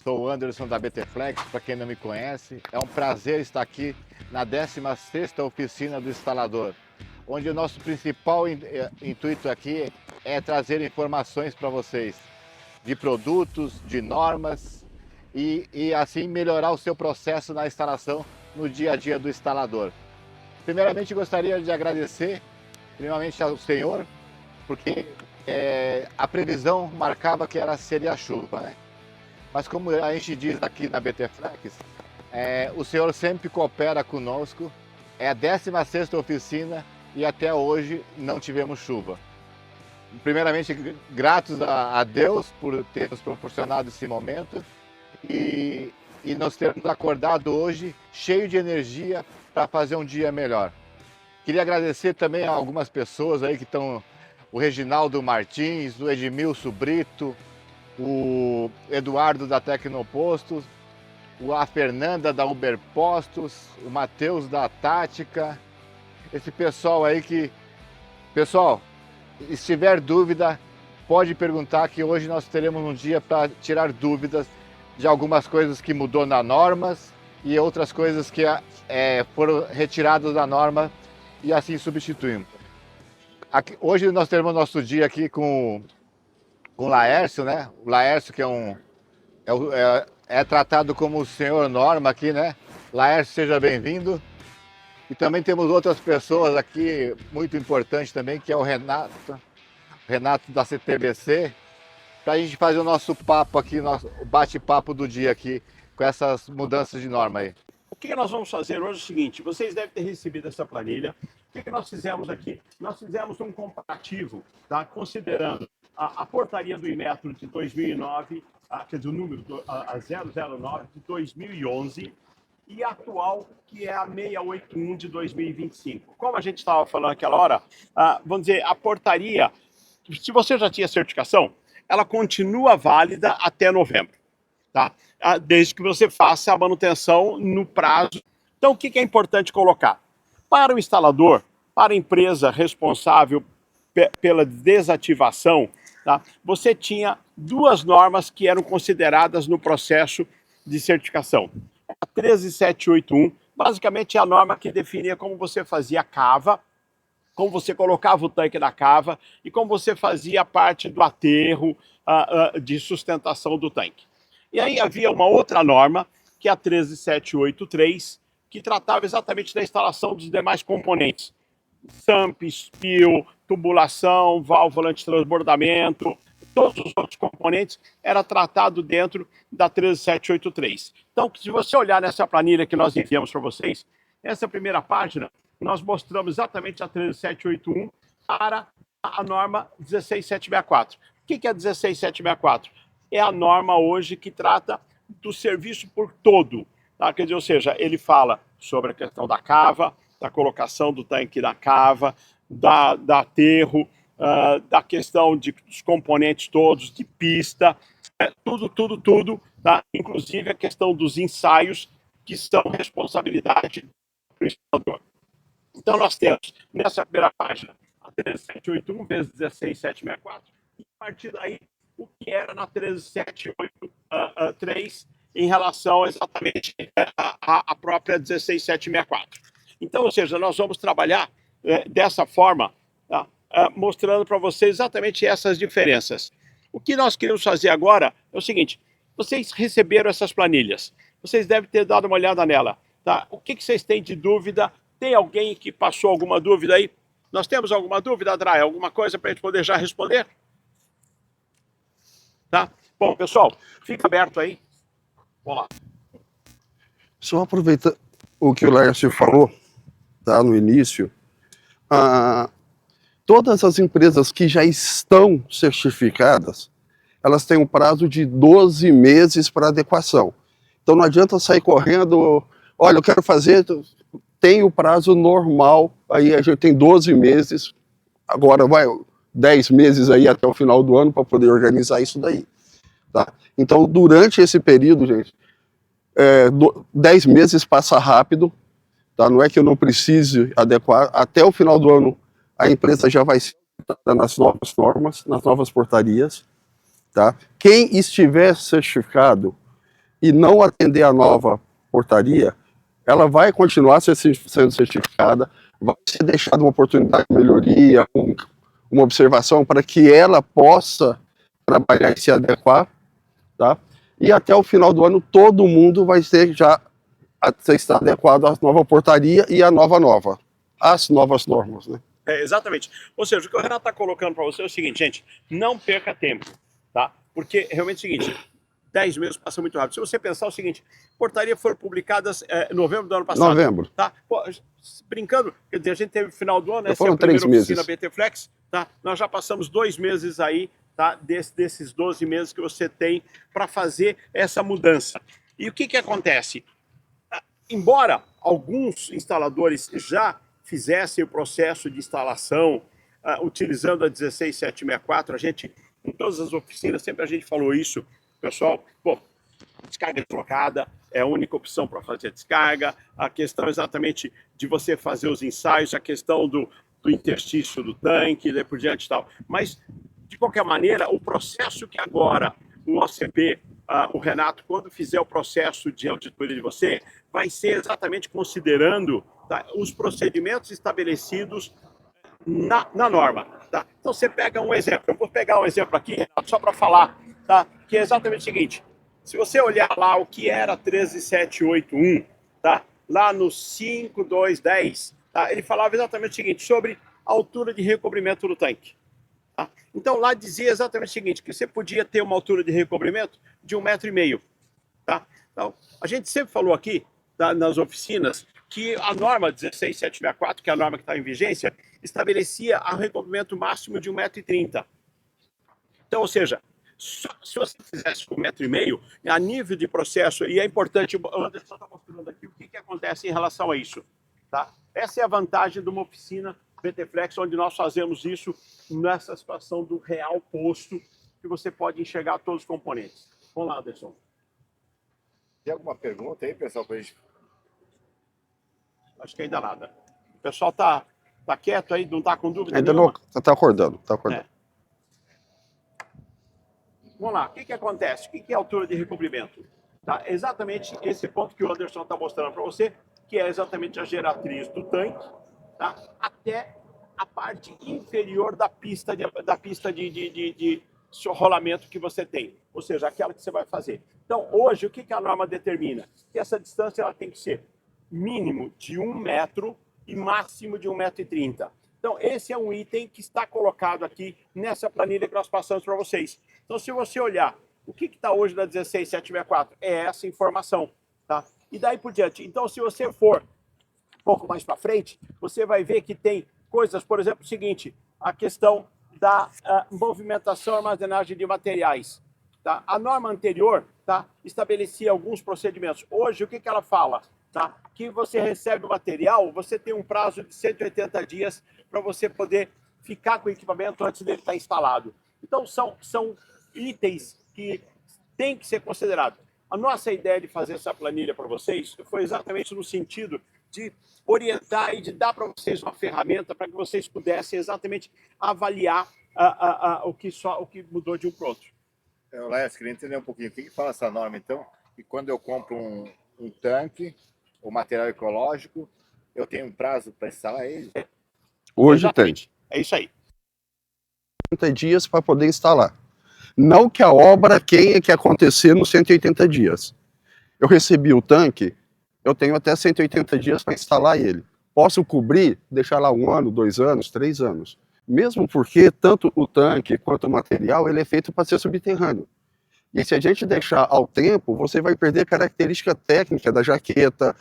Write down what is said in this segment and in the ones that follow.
Sou o Anderson da BT-Flex, para quem não me conhece. É um prazer estar aqui na 16ª oficina do instalador, onde o nosso principal intuito aqui é trazer informações para vocês de produtos, de normas e assim melhorar o seu processo na instalação no dia a dia do instalador. Primeiramente gostaria de agradecer primeiramente ao senhor, porque a previsão marcava que seria chuva, né? Mas como a gente diz aqui na BT-Flex, o senhor sempre coopera conosco, é a 16ª oficina e até hoje não tivemos chuva. Primeiramente, gratos a Deus por ter nos proporcionado esse momento e nós termos acordado hoje cheio de energia para fazer um dia melhor. Queria agradecer também a algumas pessoas aí que estão, o Reginaldo Martins, o Edmilson Brito, o Eduardo da Tecnopostos, a Fernanda da Uber Postos, o Matheus da Tática, esse pessoal aí que... Pessoal, se tiver dúvida, pode perguntar que hoje nós teremos um dia para tirar dúvidas de algumas coisas que mudou nas normas e outras coisas que foram retiradas da norma e assim substituímos. Hoje nós teremos nosso dia aqui com o Laércio, né? O Laércio que é tratado como o senhor norma aqui, né? Laércio, seja bem-vindo. E também temos outras pessoas aqui muito importantes também, que é o Renato da CTBC, para a gente fazer o nosso papo aqui, nosso bate-papo do dia aqui, com essas mudanças de norma aí. O que nós vamos fazer hoje é o seguinte, vocês devem ter recebido essa planilha. O que nós fizemos aqui? Nós fizemos um comparativo, tá? Considerando a portaria do Inmetro de 2009, quer dizer, o número a 009 de 2011, e a atual, que é a 681 de 2025. Como a gente estava falando naquela hora, vamos dizer, a portaria, se você já tinha certificação, ela continua válida até novembro, tá? Desde que você faça a manutenção no prazo. Então, o que é importante colocar? Para o instalador, para a empresa responsável pela desativação, tá? Você tinha duas normas que eram consideradas no processo de certificação. A 13781, basicamente é a norma que definia como você fazia a cava, como você colocava o tanque na cava e como você fazia a parte do aterro de sustentação do tanque. E aí havia uma outra norma, que é a 13783, que tratava exatamente da instalação dos demais componentes. SAMP, SPIL, tubulação, válvula antitransbordamento, todos os outros componentes era tratado dentro da 13783. Então, se você olhar nessa planilha que nós enviamos para vocês, essa primeira página, nós mostramos exatamente a 13781 para a norma 16764. O que é a 16764? É a norma hoje que trata do serviço por todo. Tá? Quer dizer, ou seja, ele fala sobre a questão da cava, da colocação do tanque na cava, da aterro, da questão dos componentes todos, de pista, tudo, tá? Inclusive a questão dos ensaios, que são responsabilidade do instalador. Então nós temos, nessa primeira página, a 13781 vezes 16764, e a partir daí, o que era na 13783 em relação exatamente à própria 16764. Então, ou seja, nós vamos trabalhar dessa forma, tá? Mostrando para vocês exatamente essas diferenças. O que nós queremos fazer agora é o seguinte, vocês receberam essas planilhas, vocês devem ter dado uma olhada nela, tá? O que vocês têm de dúvida? Tem alguém que passou alguma dúvida aí? Nós temos alguma dúvida, Adrai? Alguma coisa para a gente poder já responder? Tá? Bom, pessoal, fica aberto aí. Vamos lá. Só aproveitando o que o Laércio falou, tá, no início, todas as empresas que já estão certificadas, elas têm um prazo de 12 meses para adequação. Então não adianta sair correndo, olha, eu quero fazer, tem o prazo normal, aí a gente tem 12 meses, agora vai 10 meses aí até o final do ano para poder organizar isso daí. Tá? Então, durante esse período, gente, 10 meses passa rápido, tá? Não é que eu não precise adequar, até o final do ano a empresa já vai ser nas novas normas, nas novas portarias. Tá? Quem estiver certificado, e não atender a nova portaria, ela vai continuar sendo certificada, vai ser deixada uma oportunidade de melhoria, uma observação para que ela possa trabalhar e se adequar, tá? E até o final do ano todo mundo vai ser já estar adequado à nova portaria e à às novas normas, né? Exatamente. Ou seja, o que o Renato está colocando para você é o seguinte, gente, não perca tempo, tá? Porque realmente é o seguinte, 10 meses passa muito rápido. Se você pensar o seguinte, portaria foram publicadas em novembro do ano passado. Novembro. Tá? Pô, brincando, quer dizer, a gente teve o final do ano, essa é Foram a primeira 3 oficina meses. BT Flex, tá? Nós já passamos 2 meses aí, tá? Desses 12 meses que você tem para fazer essa mudança. E o que que acontece? Embora alguns instaladores já fizessem o processo de instalação utilizando a 16764, a gente, em todas as oficinas, sempre a gente falou isso, pessoal, pô, descarga deslocada é a única opção para fazer a descarga, a questão exatamente de você fazer os ensaios, a questão do interstício do tanque, e daí por diante e tal. Mas, de qualquer maneira, o processo que agora o OCP, o Renato, quando fizer o processo de auditoria de você, vai ser exatamente considerando, tá, os procedimentos estabelecidos na norma. Tá? Então você pega um exemplo, eu vou pegar um exemplo aqui, Renato, só para falar, tá? Que é exatamente o seguinte, se você olhar lá o que era 13781, tá? Lá no 5210, tá? Ele falava exatamente o seguinte, sobre a altura de recobrimento do tanque. Tá? Então lá dizia exatamente o seguinte, que você podia ter uma altura de recobrimento de 1,5 metro. Tá? Então, a gente sempre falou aqui, tá, nas oficinas, que a norma 16764, que é a norma que está em vigência, estabelecia o recobrimento máximo de 1,30 m. Então, ou seja, se você fizesse 1,5 m, a nível de processo, e é importante, o Anderson está mostrando aqui o que acontece em relação a isso. Tá? Essa é a vantagem de uma oficina BT Flex, onde nós fazemos isso nessa situação do real posto, que você pode enxergar todos os componentes. Vamos lá, Anderson. Tem alguma pergunta aí, pessoal, pra gente? Acho que ainda nada. O pessoal tá quieto aí, não está com dúvida Ainda nenhuma? não, está acordando, está acordando. Vamos lá, o que acontece? O que é altura de recobrimento? Tá? Exatamente esse ponto que o Anderson está mostrando para você, que é exatamente a geratriz do tanque, tá? Até a parte inferior da pista de rolamento que você tem, ou seja, aquela que você vai fazer. Então, hoje, o que a norma determina? Que essa distância ela tem que ser mínimo de 1 metro e máximo de 1,30 m. Então, esse é um item que está colocado aqui nessa planilha que nós passamos para vocês. Então, se você olhar o que está hoje na 16764, é essa informação, tá? E daí por diante. Então, se você for um pouco mais para frente, você vai ver que tem coisas, por exemplo, o seguinte, a questão da movimentação e armazenagem de materiais. Tá? A norma anterior, tá, estabelecia alguns procedimentos. Hoje, o que ela fala? Tá? Que você recebe o material, você tem um prazo de 180 dias para você poder ficar com o equipamento antes dele estar instalado. Então, são itens que têm que ser considerados. A nossa ideia de fazer essa planilha para vocês foi exatamente no sentido de orientar e de dar para vocês uma ferramenta para que vocês pudessem exatamente avaliar o que mudou de um para o outro. Laércio, queria entender um pouquinho. O que fala essa norma, então? Que quando eu compro um tanque, o material ecológico, eu tenho um prazo para instalar ele? Hoje Exatamente. tem. É isso aí. 180 dias para poder instalar. Não que a obra tenha que acontecer nos 180 dias. Eu recebi o tanque, eu tenho até 180 dias para instalar ele. Posso cobrir, deixar lá 1 ano, 2 anos, 3 anos. Mesmo porque tanto o tanque quanto o material, ele é feito para ser subterrâneo. E se a gente deixar ao tempo, você vai perder a característica técnica da jaqueta,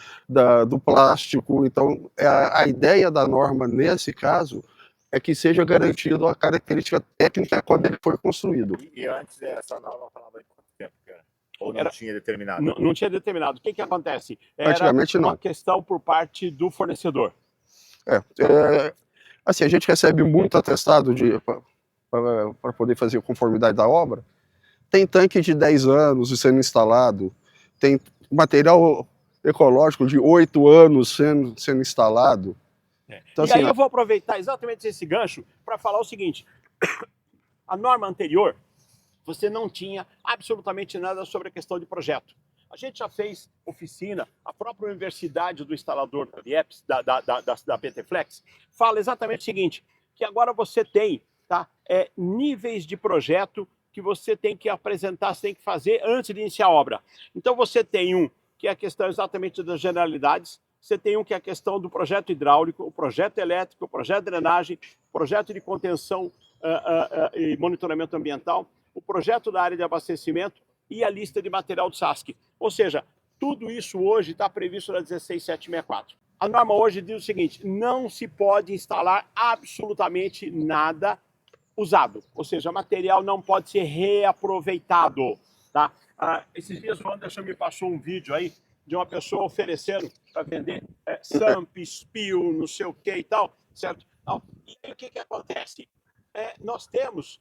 do plástico. Então, a ideia da norma, nesse caso, é que seja garantido a característica técnica quando ele for construído. E antes essa norma falava de quanto tempo, cara? Ou não tinha determinado? Não tinha determinado. O que acontece? Era Praticamente não. uma questão por parte do fornecedor. Assim, a gente recebe muito atestado para poder fazer a conformidade da obra. Tem tanque de 10 anos sendo instalado, tem material ecológico de 8 anos sendo instalado. Então, e assim, aí eu vou aproveitar exatamente esse gancho para falar o seguinte. A norma anterior, você não tinha absolutamente nada sobre a questão de projeto. A gente já fez oficina, a própria universidade do instalador da IEPS, da PTFlex, fala exatamente o seguinte, que agora você tem, tá, níveis de projeto que você tem que apresentar, você tem que fazer antes de iniciar a obra. Então você tem um que é a questão exatamente das generalidades, você tem um que é a questão do projeto hidráulico, o projeto elétrico, o projeto de drenagem, o projeto de contenção e monitoramento ambiental, o projeto da área de abastecimento e a lista de material do SASC. Ou seja, tudo isso hoje está previsto na 16764. A norma hoje diz o seguinte, não se pode instalar absolutamente nada usado, ou seja, material não pode ser reaproveitado, tá? Esses dias o Anderson me passou um vídeo aí de uma pessoa oferecendo para vender SAMP, SPIL, não sei o que e tal, certo? E aí, o que acontece? Nós temos,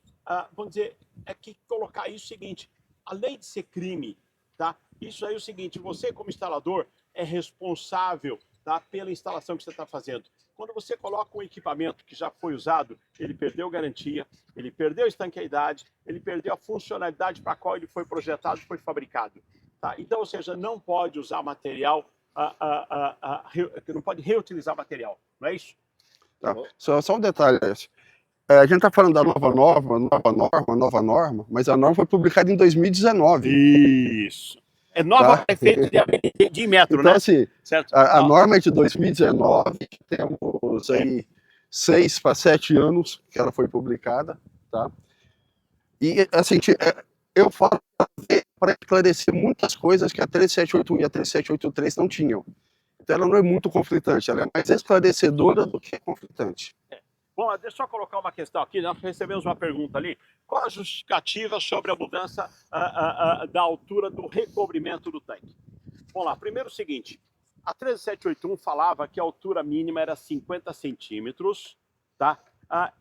vamos dizer, que colocar isso o seguinte, além de ser crime, tá? Isso aí é o seguinte, você como instalador é responsável, tá, pela instalação que você está fazendo. Quando você coloca um equipamento que já foi usado, ele perdeu garantia, ele perdeu estanqueidade, ele perdeu a funcionalidade para a qual ele foi projetado e foi fabricado. Tá? Então, ou seja, não pode usar material, não pode reutilizar material, não é isso? Tá. Só um detalhe. A gente está falando da nova norma, mas a norma foi publicada em 2019. Isso. É nova Tá? prefeito de metro, então, né? assim, Certo? a norma é de 2019, temos aí 6 para 7 anos que ela foi publicada, tá? E, assim, eu falo para esclarecer muitas coisas que a 3781 e a 3783 não tinham. Então, ela não é muito conflitante, ela é mais esclarecedora do que conflitante. Bom, deixa eu só colocar uma questão aqui, nós recebemos uma pergunta ali. Qual a justificativa sobre a mudança da altura do recobrimento do tanque? Vamos lá, primeiro o seguinte, a 13781 falava que a altura mínima era 50 centímetros, tá?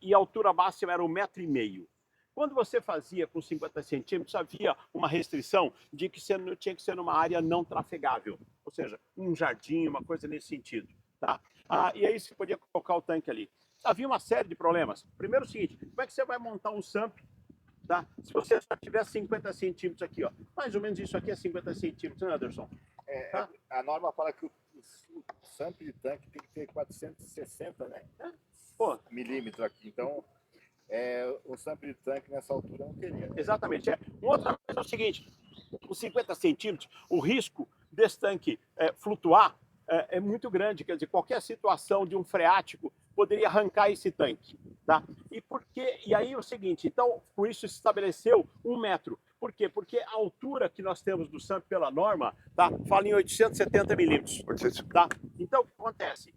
E a altura máxima era 1,5 m. Quando você fazia com 50 centímetros, havia uma restrição de que você tinha que ser numa área não trafegável, ou seja, um jardim, uma coisa nesse sentido, tá? E aí você podia colocar o tanque ali. Havia uma série de problemas. Primeiro o seguinte, como é que você vai montar um SAMP, tá? Se você só tiver 50 centímetros aqui, ó, mais ou menos isso aqui é 50 centímetros, né, Anderson? Tá? A norma fala que o SAMP de tanque tem que ter 460, né? Milímetros aqui. Então, o SAMP de tanque nessa altura não teria. Né? Exatamente. Uma outra coisa é o seguinte, os 50 centímetros, o risco desse tanque flutuar é muito grande, quer dizer, qualquer situação de um freático poderia arrancar esse tanque, tá? E aí é o seguinte, então, com isso se estabeleceu 1 metro. Por quê? Porque a altura que nós temos do SAMP pela norma, tá? Fala em 870 milímetros, tá? Então, o que acontece?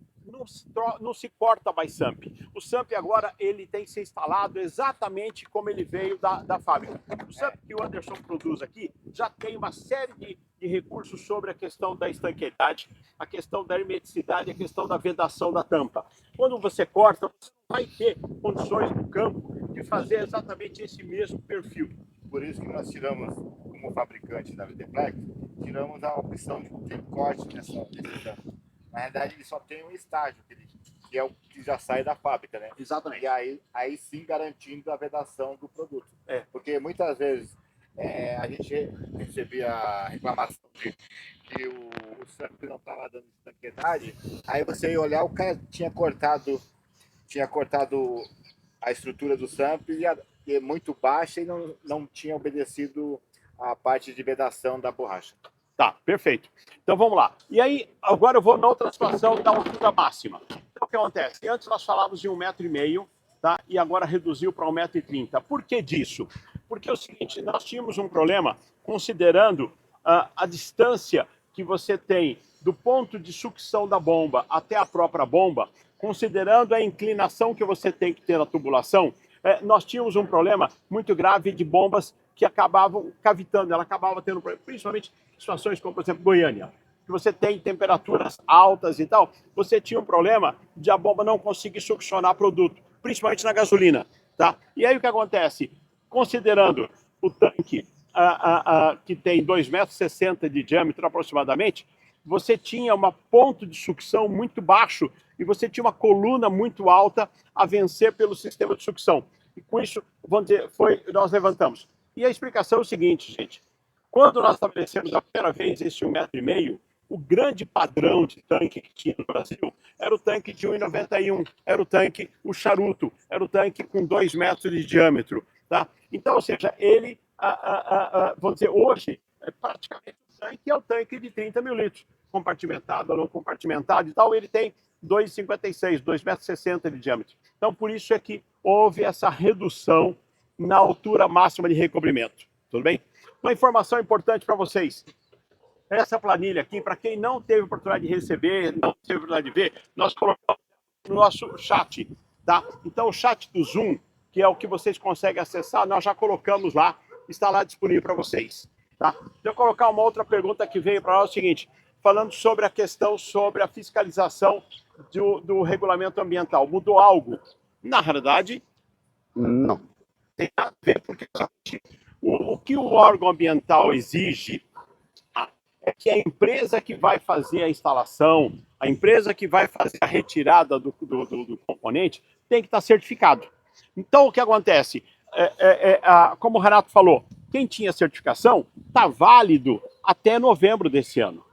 Não se corta mais SAMP. O SAMP agora ele tem que ser instalado exatamente como ele veio da fábrica. O SAMP que o Anderson produz aqui já tem uma série de recursos sobre a questão da estanqueidade, a questão da hermeticidade, a questão da vedação da tampa. Quando você corta, você não vai ter condições no campo de fazer exatamente esse mesmo perfil. Por isso que nós tiramos, como fabricante da VTFlex, tiramos a opção de ter corte nesse tampo. Na verdade, ele só tem um estágio, que é o que já sai da fábrica, né? Exatamente. E aí sim garantindo a vedação do produto. Porque muitas vezes a gente recebia a reclamação de que o SAMP não estava dando estanqueidade, aí você ia olhar, o cara tinha cortado a estrutura do SAMP e é muito baixa e não tinha obedecido a parte de vedação da borracha. Tá, perfeito. Então vamos lá. E aí, agora eu vou na outra situação da altura máxima. Então o que acontece? Antes nós falávamos de 1,5 m, tá? E agora reduziu para 1,30 m. Por que disso? Porque é o seguinte, nós tínhamos um problema considerando a distância que você tem do ponto de sucção da bomba até a própria bomba, considerando a inclinação que você tem que ter na tubulação, nós tínhamos um problema muito grave de bombas que acabavam cavitando, ela acabava tendo problema, principalmente situações como, por exemplo, Goiânia, que você tem temperaturas altas e tal, você tinha um problema de a bomba não conseguir succionar produto, principalmente na gasolina, tá? E aí o que acontece? Considerando o tanque que tem 2,60 m de diâmetro aproximadamente, você tinha um ponto de sucção muito baixo e você tinha uma coluna muito alta a vencer pelo sistema de sucção. E com isso, vamos dizer, nós levantamos. E a explicação é o seguinte, gente. Quando nós estabelecemos a primeira vez esse 1,5 m, o grande padrão de tanque que tinha no Brasil era o tanque de 1,91 m, era o tanque, o charuto, era o tanque com 2 metros de diâmetro. Tá? Então, ou seja, ele, vamos dizer, hoje, praticamente o tanque é o tanque de 30 mil litros, compartimentado ou não compartimentado e tal, ele tem 2,56, 2,60 m de diâmetro. Então, por isso é que houve essa redução na altura máxima de recobrimento. Tudo bem? Uma informação importante para vocês. Essa planilha aqui, para quem não teve oportunidade de receber, não teve oportunidade de ver, nós colocamos no nosso chat, tá? Então, o chat do Zoom, que é o que vocês conseguem acessar, nós já colocamos lá, está lá disponível para vocês, tá? Deixa eu colocar uma outra pergunta que veio para nós, é o seguinte, falando sobre a questão sobre a fiscalização do regulamento ambiental. Mudou algo? Na realidade, Não. tem nada a ver, porque o que o órgão ambiental exige é que a empresa que vai fazer a instalação, a empresa que vai fazer a retirada do componente, tem que estar certificado. Então, o que acontece? Como o Renato falou, quem tinha certificação está válido até novembro desse ano.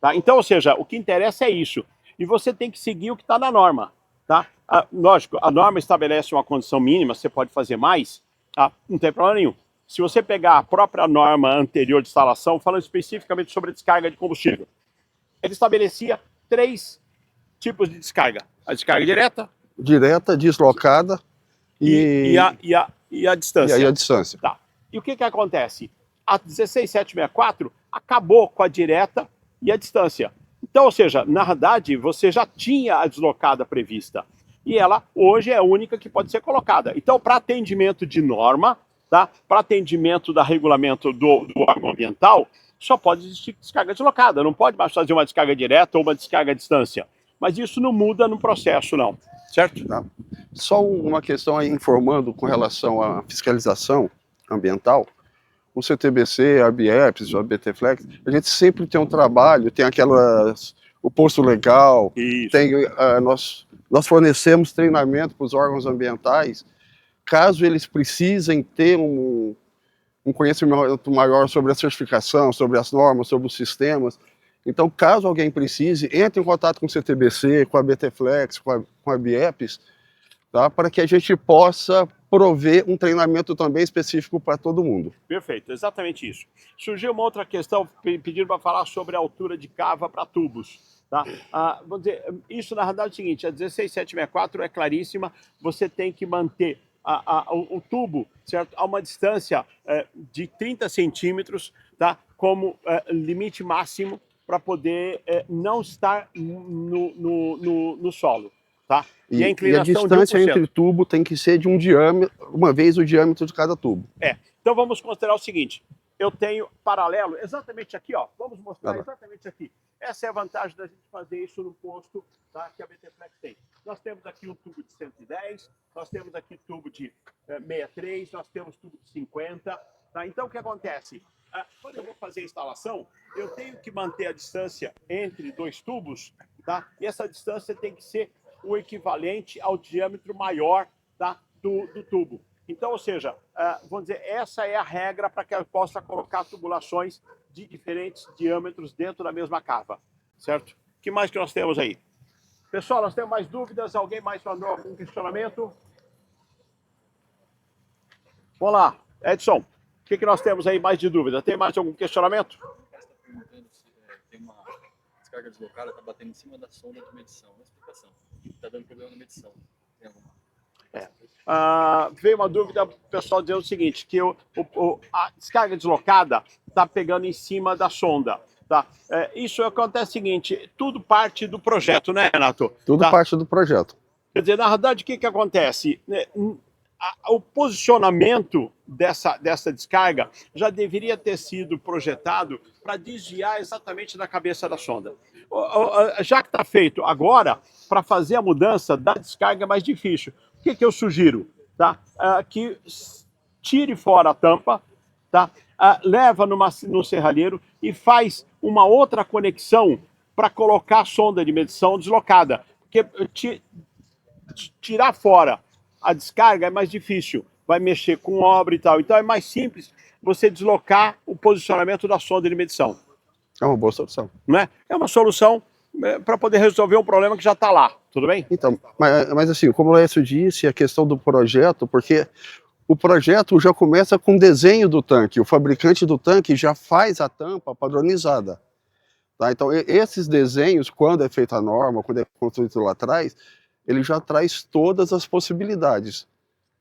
Tá? Então, ou seja, o que interessa é isso. E você tem que seguir o que está na norma. Tá? Lógico, a norma estabelece uma condição mínima, você pode fazer mais, tá? Não tem problema nenhum. Se você pegar a própria norma anterior de instalação, falando especificamente sobre a descarga de combustível, ele estabelecia 3 tipos de descarga. A descarga direta. Direta, deslocada e a distância. E aí a distância. Tá. E o que acontece? A 16764 acabou com a direta e a distância. Então, ou seja, na verdade, você já tinha a deslocada prevista. E ela, hoje, é a única que pode ser colocada. Então, para atendimento de norma, tá? Para atendimento da regulamento do órgão ambiental, só pode existir descarga deslocada. Não pode mais fazer uma descarga direta ou uma descarga à distância. Mas isso não muda no processo, não. Certo? Tá. Só uma questão aí informando com relação à fiscalização ambiental. O CTBC, a BIEPS, a BTFlex, a gente sempre tem um trabalho, tem o posto legal, tem, nós fornecemos treinamento para os órgãos ambientais, caso eles precisem ter um conhecimento maior sobre a certificação, sobre as normas, sobre os sistemas. Então, caso alguém precise, entre em contato com o CTBC, com a BTFlex, com a BIEPS, tá? Para que a gente possa prover um treinamento também específico para todo mundo. Perfeito, exatamente isso. Surgiu uma outra questão, pedindo para falar sobre a altura de cava para tubos. Tá? Vamos dizer, isso na realidade é o seguinte, a 16764 é claríssima, você tem que manter o tubo, certo, a uma distância de 30 centímetros, tá? Como limite máximo para poder não estar no solo. Tá? E a distância entre tubo tem que ser de um diâmetro, uma vez o diâmetro de cada tubo. Então vamos considerar o seguinte, eu tenho paralelo exatamente aqui, ó, vamos mostrar exatamente aqui. Essa é a vantagem da gente fazer isso no posto, tá, que a BTFlex tem. Nós temos aqui um tubo de 110, nós temos aqui tubo de 63, nós temos tubo de 50. Tá? Então o que acontece? Quando eu vou fazer a instalação, eu tenho que manter a distância entre 2 tubos, tá? E essa distância tem que ser o equivalente ao diâmetro maior, tá, do tubo. Então, ou seja, vamos dizer, essa é a regra para que eu possa colocar tubulações de diferentes diâmetros dentro da mesma cava, certo? O que mais que nós temos aí? Pessoal, nós temos mais dúvidas? Alguém mais mandou algum questionamento? Vamos lá, Edson, o que nós temos aí mais de dúvida? Tem mais algum questionamento? Tem uma descarga deslocada, está batendo em cima da sonda de medição. Uma explicação. Está dando problema na medição. Tem alguma? Veio uma dúvida, pessoal, dizendo o seguinte, que a descarga deslocada está pegando em cima da sonda. Tá? Isso acontece o seguinte, tudo parte do projeto, né, Renato? Tudo parte do projeto. Quer dizer, na verdade, o que acontece? O posicionamento dessa descarga já deveria ter sido projetado para desviar exatamente da cabeça da sonda. Já que está feito agora, para fazer a mudança da descarga é mais difícil. O que eu sugiro? Tá? Que tire fora a tampa, tá? Leva no serralheiro e faz uma outra conexão para colocar a sonda de medição deslocada. Porque tirar fora a descarga é mais difícil, vai mexer com obra e tal. Então é mais simples você deslocar o posicionamento da sonda de medição. É uma boa solução. Não é? É uma solução para poder resolver um problema que já está lá, tudo bem? Então, mas assim, como o Laércio disse, a questão do projeto, porque o projeto já começa com o desenho do tanque, o fabricante do tanque já faz a tampa padronizada. Tá? Então, esses desenhos, quando é feita a norma, quando é construído lá atrás, ele já traz todas as possibilidades.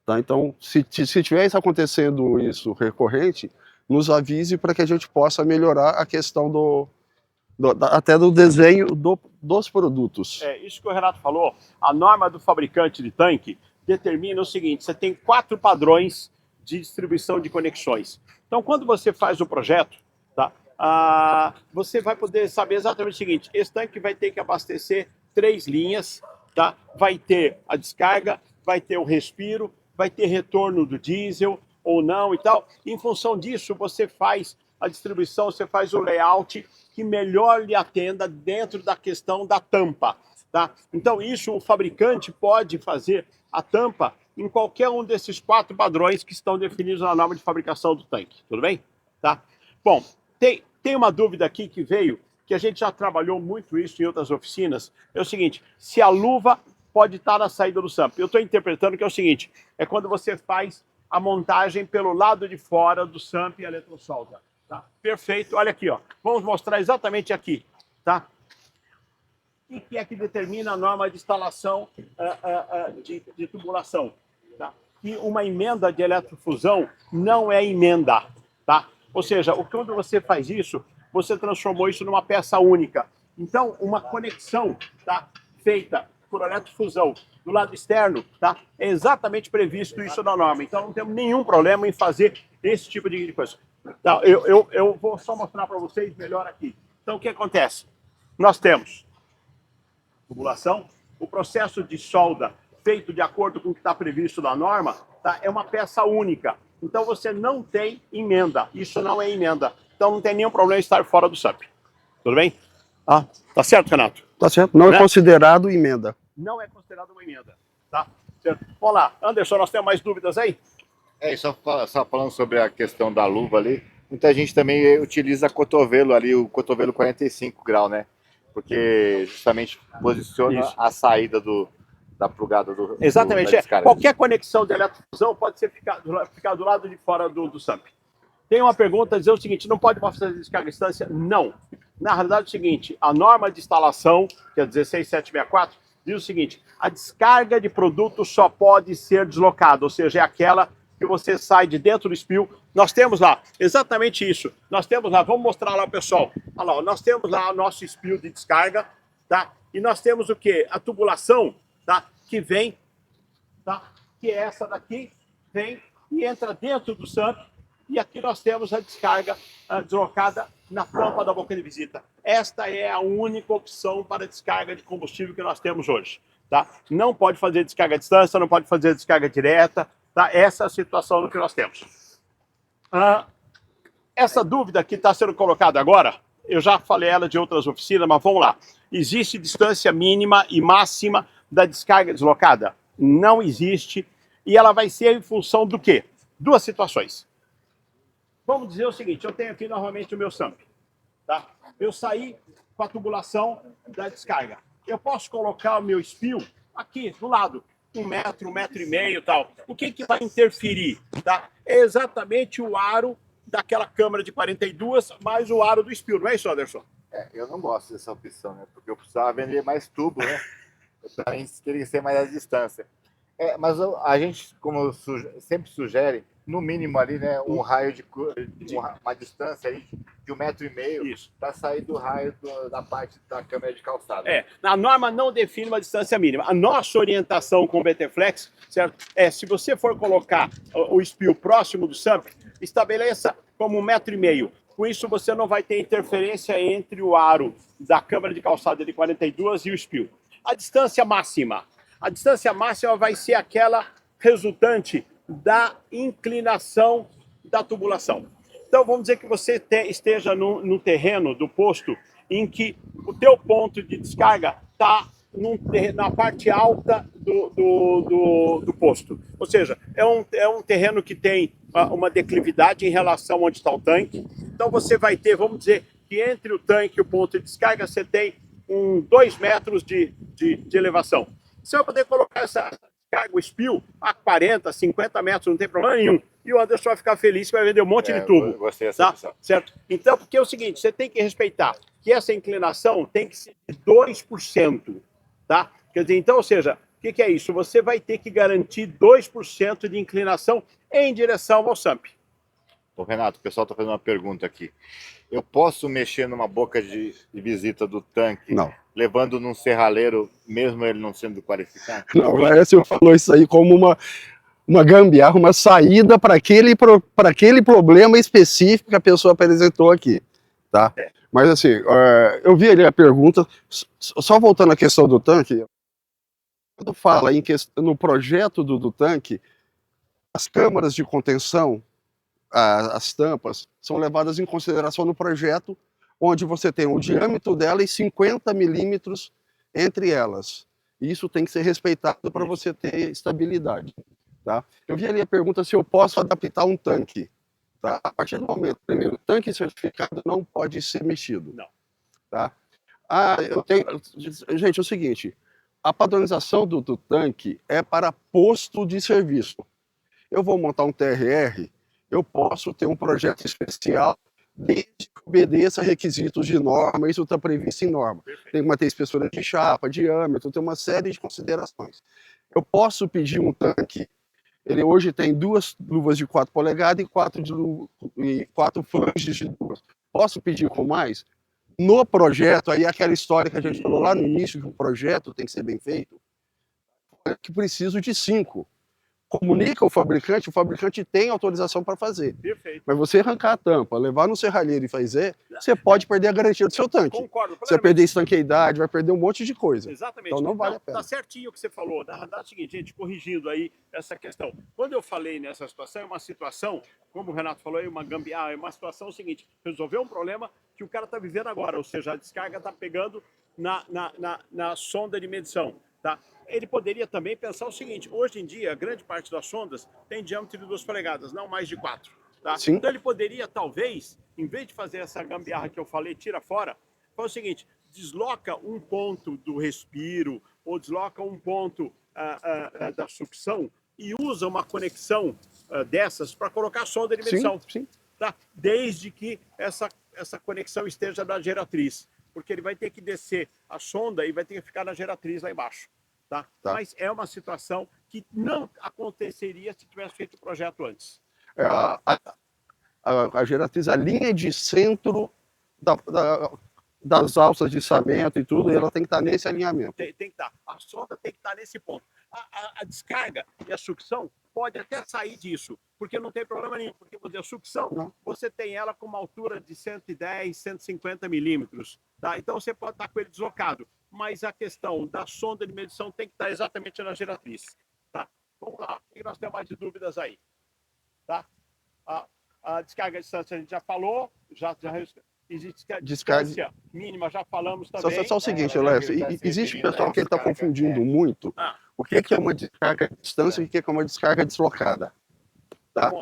Tá? Então, se tiver isso acontecendo, isso recorrente, nos avise para que a gente possa melhorar a questão até do desenho dos produtos. É, isso que o Renato falou, a norma do fabricante de tanque determina o seguinte, você tem 4 padrões de distribuição de conexões. Então, quando você faz o projeto, tá, você vai poder saber exatamente o seguinte, esse tanque vai ter que abastecer 3 linhas, tá? Vai ter a descarga, vai ter o respiro, vai ter retorno do diesel ou não e tal. Em função disso, você faz a distribuição, você faz o layout que melhor lhe atenda dentro da questão da tampa. Tá? Então, isso o fabricante pode fazer a tampa em qualquer um desses 4 padrões que estão definidos na norma de fabricação do tanque. Tudo bem? Tá? Bom, tem uma dúvida aqui que veio, que a gente já trabalhou muito isso em outras oficinas. É o seguinte, se a luva pode estar na saída do SAMP. Eu estou interpretando que é o seguinte, é quando você faz a montagem pelo lado de fora do SAMP e a eletrosolda. Tá? Perfeito, olha aqui, ó. Vamos mostrar exatamente aqui. Tá? O que é que determina a norma de instalação de tubulação? Tá? Que uma emenda de eletrofusão não é emenda. Tá? Ou seja, quando você faz isso, você transformou isso numa peça única. Então, uma conexão, tá, feita por eletrofusão do lado externo, tá, é exatamente previsto isso na norma. Então, não temos nenhum problema em fazer esse tipo de coisa. Tá, eu vou só mostrar para vocês melhor aqui. Então, o que acontece? Nós temos tubulação, o processo de solda feito de acordo com o que está previsto na norma, tá, é uma peça única. Então, você não tem emenda. Isso não é emenda. Então, não tem nenhum problema em estar fora do SAMP. Tudo bem? Tá certo, Renato? Tá certo, não é considerado emenda. Não é considerado uma emenda. Tá? Certo. Vamos lá. Anderson, nós temos mais dúvidas aí? Só falando sobre a questão da luva ali, muita gente também utiliza cotovelo ali, o cotovelo 45 graus, né? Porque justamente posiciona Isso. a saída da plugada do Exatamente. da descarga. Qualquer conexão de eletrofusão pode ser ficar do lado de fora do SAMP. Tem uma pergunta dizer o seguinte, não pode fazer descarga à distância? Não. Na realidade é o seguinte, a norma de instalação, que é 16764, diz o seguinte, a descarga de produto só pode ser deslocada, ou seja, é aquela que você sai de dentro do spill. Nós temos lá exatamente isso. Nós temos lá, vamos mostrar lá, pessoal. Olha lá, nós temos lá o nosso spill de descarga, tá? E nós temos o quê? A tubulação, tá? Que vem, tá? Que é essa daqui, vem e entra dentro do SAMP. E aqui nós temos a descarga deslocada na tampa da boca de visita. Esta é a única opção para descarga de combustível que nós temos hoje. Tá? Não pode fazer descarga à distância, não pode fazer descarga direta. Tá? Essa é a situação do que nós temos. Essa dúvida que está sendo colocada agora, eu já falei ela de outras oficinas, mas vamos lá. Existe distância mínima e máxima da descarga deslocada? Não existe. E ela vai ser em função do quê? 2 situações. Vamos dizer o seguinte, eu tenho aqui novamente o meu SAMP. Tá? Eu saí com a tubulação da descarga. Eu posso colocar o meu spill aqui do lado, 1 metro, 1,5 metro e tal. O que vai interferir? Tá? É exatamente o aro daquela câmara de 42 mais o aro do spill, não é isso, Anderson? Eu não gosto dessa opção, né? Porque eu precisava vender mais tubo, né? Eu também teria que ser mais à distância. Mas a gente, como sempre sugere, no mínimo ali, né, um raio de uma distância aí de 1,5 metro para sair do raio da parte da câmera de calçada. A norma não define uma distância mínima. A nossa orientação com o BT-Flex, certo? Se você for colocar o spill próximo do SAMP, estabeleça como 1,5 metro. Com isso você não vai ter interferência entre o aro da câmara de calçada de 42 e o spill. A distância máxima. A distância máxima vai ser aquela resultante da inclinação da tubulação. Então, vamos dizer que você esteja no terreno do posto em que o teu ponto de descarga está na parte alta do posto. Ou seja, é um terreno que tem uma declividade em relação onde está o tanque. Então você vai ter, vamos dizer, que entre o tanque e o ponto de descarga você tem 2 metros de elevação. Você vai poder colocar essa descarga, o spill, a 40, 50 metros, não tem problema nenhum. E o Anderson vai ficar feliz que vai vender um monte de tubo. Gostei dessa opção. Certo? Então, porque é o seguinte, você tem que respeitar que essa inclinação tem que ser de 2%. Tá? Quer dizer, então, ou seja, o que é isso? Você vai ter que garantir 2% de inclinação em direção ao SAMP. Ô, Renato, o pessoal está fazendo uma pergunta aqui. Eu posso mexer numa boca de visita do tanque, Não. levando num serralheiro, mesmo ele não sendo qualificado? Não, o Laércio falou isso aí como uma gambiarra, uma saída para aquele problema específico que a pessoa apresentou aqui, tá? Mas assim, eu vi ali a pergunta, só voltando à questão do tanque, quando fala no projeto do tanque, as câmaras de contenção, as tampas, são levadas em consideração no projeto, onde você tem o diâmetro dela e 50 milímetros entre elas. E isso tem que ser respeitado para você ter estabilidade. Tá? Eu vi ali a pergunta se eu posso adaptar um tanque. Tá? A partir do momento, primeiro, o tanque certificado não pode ser mexido. Não. Tá? Gente, é o seguinte, a padronização do tanque é para posto de serviço. Eu vou montar um TRR, eu posso ter um projeto especial desde que obedeça a requisitos de norma, isso está previsto em norma. Tem que manter espessura de chapa, diâmetro, tem uma série de considerações. Eu posso pedir um tanque, ele hoje tem 2 luvas de 4 polegadas e 4 flanges de 2. Posso pedir com mais? No projeto, aí aquela história que a gente falou lá no início, que o projeto tem que ser bem feito, é que preciso de 5. Comunica o fabricante tem autorização para fazer. Perfeito. Mas você arrancar a tampa, levar no serralheiro e fazer, você pode perder a garantia do seu tanque. Concordo. Você vai perder estanqueidade, vai perder um monte de coisa. Exatamente. Então não vale a pena. Tá certinho o que você falou. Na verdade é o seguinte, gente, corrigindo aí essa questão. Quando eu falei nessa situação, é uma situação, como o Renato falou, é uma gambiarra, é uma situação seguinte, resolver um problema que o cara está vivendo agora, ou seja, a descarga está pegando na sonda de medição. Tá? Ele poderia também pensar o seguinte, hoje em dia, a grande parte das sondas tem diâmetro de 2 polegadas, não mais de 4. Tá? Então ele poderia, talvez, em vez de fazer essa gambiarra que eu falei, tira fora, faz o seguinte, desloca um ponto do respiro ou desloca um ponto da sucção e usa uma conexão dessas para colocar a sonda de medição. Sim. Tá? Desde que essa conexão esteja na geratriz. Porque ele vai ter que descer a sonda e vai ter que ficar na geratriz lá embaixo. Tá? Mas é uma situação que não aconteceria se tivesse feito o projeto antes. A geratriz, a linha de centro das alças de içamento e tudo, ela tem que estar nesse alinhamento. Tem que estar. A sonda tem que estar nesse ponto. A descarga e a sucção pode até sair disso, porque não tem problema nenhum. Porque a sucção, você tem ela com uma altura de 110, 150 milímetros. Tá? Então você pode estar com ele deslocado. Mas a questão da sonda de medição tem que estar exatamente na geratriz. Tá? Vamos lá. O que nós temos mais de dúvidas aí? Tá? A descarga à distância a gente já falou. Existe distância mínima, já falamos também. Só o seguinte, Lécio, existe pessoal que está confundindo muito o que é uma descarga à distância e o que é uma descarga deslocada. Tá?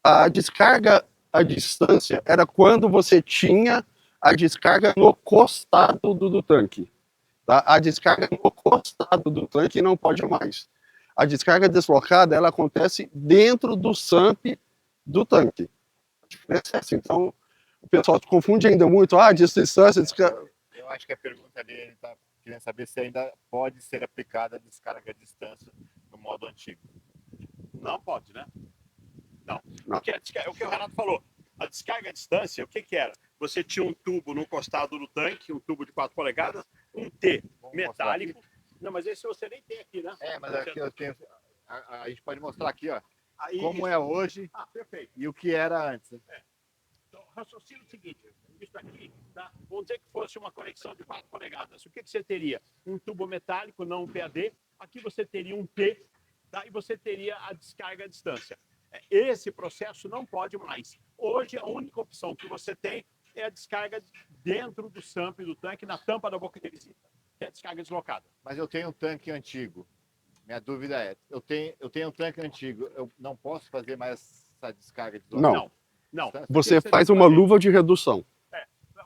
A descarga à distância era quando você tinha a descarga no costado do tanque. Tá? A descarga no costado do tanque não pode mais. A descarga deslocada, ela acontece dentro do SAMP do tanque. A diferença é essa. Então, o pessoal confunde ainda muito, distância... Eu acho que a pergunta dele está querendo saber se ainda pode ser aplicada a descarga à distância no modo antigo. Não pode, né? Não. Porque o que o Renato falou, a descarga à distância, o que era? Você tinha um tubo no costado do tanque, um tubo de 4 polegadas, um T metálico. Não, mas esse você nem tem aqui, né? Mas aqui eu tenho... A gente pode mostrar aqui, ó, aí, como é hoje e o que era antes. Então, raciocínio o seguinte, isso aqui, tá? Vamos dizer que fosse uma conexão de 4 polegadas. O que você teria? Um tubo metálico, não um PAD. Aqui você teria um T, tá? E você teria a descarga à distância. Esse processo não pode mais. Hoje, a única opção que você tem é a descarga dentro do SAMP do tanque, na tampa da boca de visita, que é a descarga deslocada. Mas eu tenho um tanque antigo. Minha dúvida é, eu tenho um tanque antigo, eu não posso fazer mais essa descarga de Não. Não. Você faz uma luva de redução.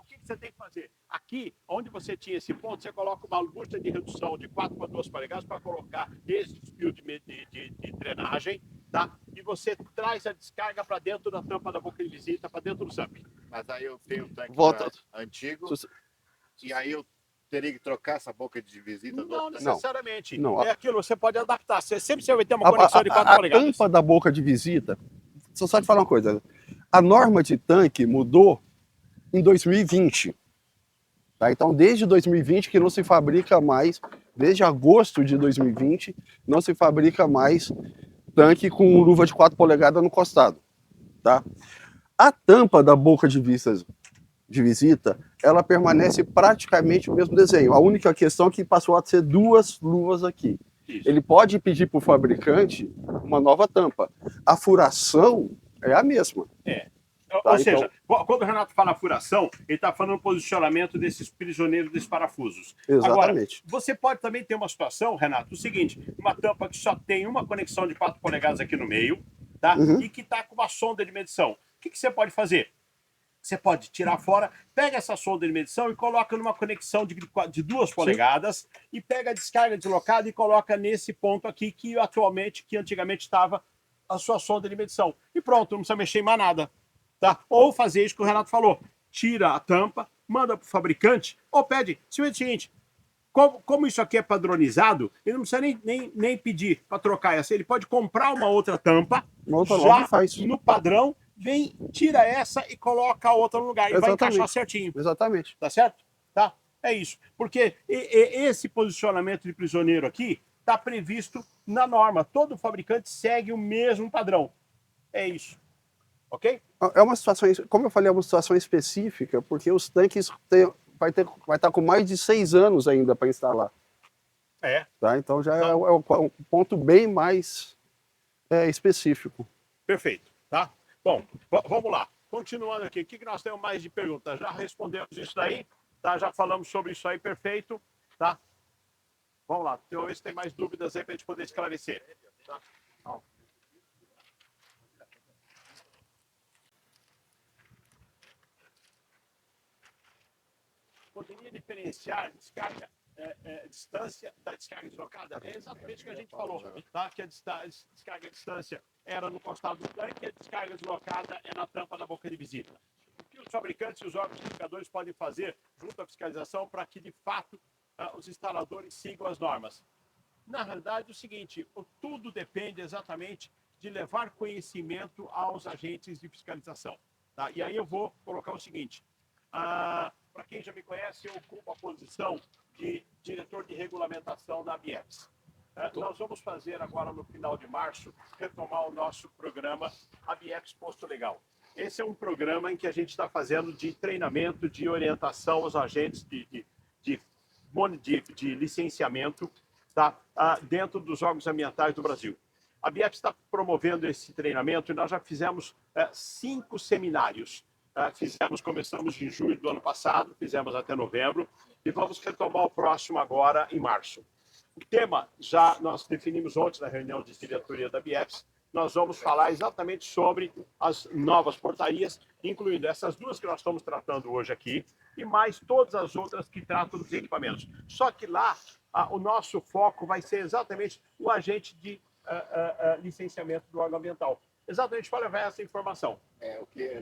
O que você tem que fazer? Aqui, onde você tinha esse ponto, você coloca uma bucha de redução de 4 para 2 polegadas para colocar esse fio de drenagem, tá? E você traz a descarga para dentro da tampa da boca de visita, para dentro do SAMP. Mas aí eu tenho um tanque Volta. antigo, e aí eu teria que trocar essa boca de visita do Não outro tanque. necessariamente. Não. É aquilo, você pode adaptar. Você sempre vai ter uma conexão de 4 A polegadas. tampa da boca de visita, só te falar uma coisa, a norma de tanque mudou em 2020. Tá? Então, desde 2020 que não se fabrica mais, desde agosto de 2020, não se fabrica mais tanque com luva de 4 polegadas no costado. Tá? A tampa da boca de visita, ela permanece praticamente o mesmo desenho. A única questão é que passou a ser 2 luvas aqui. Isso. Ele pode pedir para o fabricante uma nova tampa. A furação é a mesma. Ou seja, quando o Renato fala furação, ele está falando do posicionamento desses prisioneiros, desses parafusos. Exatamente. Agora, você pode também ter uma situação, Renato, o seguinte, uma tampa que só tem uma conexão de 4 polegadas aqui no meio, tá? E que está com uma sonda de medição. O que você pode fazer? Você pode tirar fora, pega essa sonda de medição e coloca numa conexão de 2 polegadas e pega a descarga deslocada e coloca nesse ponto aqui que antigamente estava a sua sonda de medição. E pronto, não precisa mexer em mais nada. Tá? Ou fazer isso que o Renato falou, tira a tampa, manda para o fabricante, ou pede, se é o seguinte, como isso aqui é padronizado, ele não precisa nem pedir para trocar essa, ele pode comprar uma outra tampa, Uma outra já nova faz. no padrão, vem, tira essa e coloca a outra no lugar, e vai encaixar certinho, Exatamente. tá certo? Tá? É isso, porque esse posicionamento de prisioneiro aqui está previsto na norma, todo fabricante segue o mesmo padrão, é isso. Ok? É uma situação, como eu falei, é uma situação específica, porque os tanques vai estar com mais de 6 anos ainda para instalar. Tá? Então já é um ponto bem mais específico. Perfeito. Tá? Bom, vamos lá. Continuando aqui, o que nós temos mais de perguntas? Já respondemos isso daí, tá? Já falamos sobre isso aí, perfeito. Tá? Vamos lá, deixa eu ver se tem mais dúvidas aí para a gente poder esclarecer. Tá? Poderia diferenciar descarga, distância da descarga deslocada? É exatamente o que a gente falou, tá? Que a descarga à distância era no costado do tanque e a descarga deslocada é na tampa da boca de visita. O que os fabricantes e os órgãos certificadores podem fazer junto à fiscalização para que, de fato, os instaladores sigam as normas? Na verdade, é o seguinte, tudo depende exatamente de levar conhecimento aos agentes de fiscalização. Tá? E aí eu vou colocar o seguinte, para quem já me conhece, eu ocupo a posição de diretor de regulamentação da ABIEPS. Nós vamos fazer agora, no final de março, retomar o nosso programa ABIEPS Posto Legal. Esse é um programa em que a gente está fazendo de treinamento, de orientação aos agentes de licenciamento, tá? Dentro dos órgãos ambientais do Brasil. A ABIEPS está promovendo esse treinamento e nós já fizemos 5 seminários. Começamos em julho do ano passado, fizemos até novembro, e vamos retomar o próximo agora em março. O tema, já nós definimos ontem na reunião de diretoria da ABIEPS, nós vamos falar exatamente sobre as novas portarias, incluindo essas 2 que nós estamos tratando hoje aqui, e mais todas as outras que tratam dos equipamentos. Só que lá, o nosso foco vai ser exatamente o agente de licenciamento do órgão ambiental. Exatamente para levar essa informação.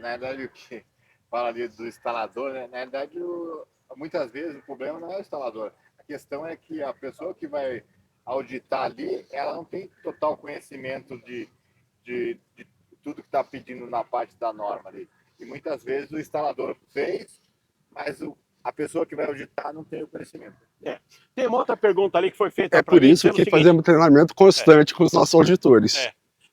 Na verdade, o que fala ali do instalador, né? Na verdade, muitas vezes o problema não é o instalador. A questão é que a pessoa que vai auditar ali, ela não tem total conhecimento de tudo que está pedindo na parte da norma ali. E muitas vezes o instalador fez, mas a pessoa que vai auditar não tem o conhecimento. Tem uma outra pergunta ali que foi feita É por isso que fazemos treinamento constante com os nossos auditores.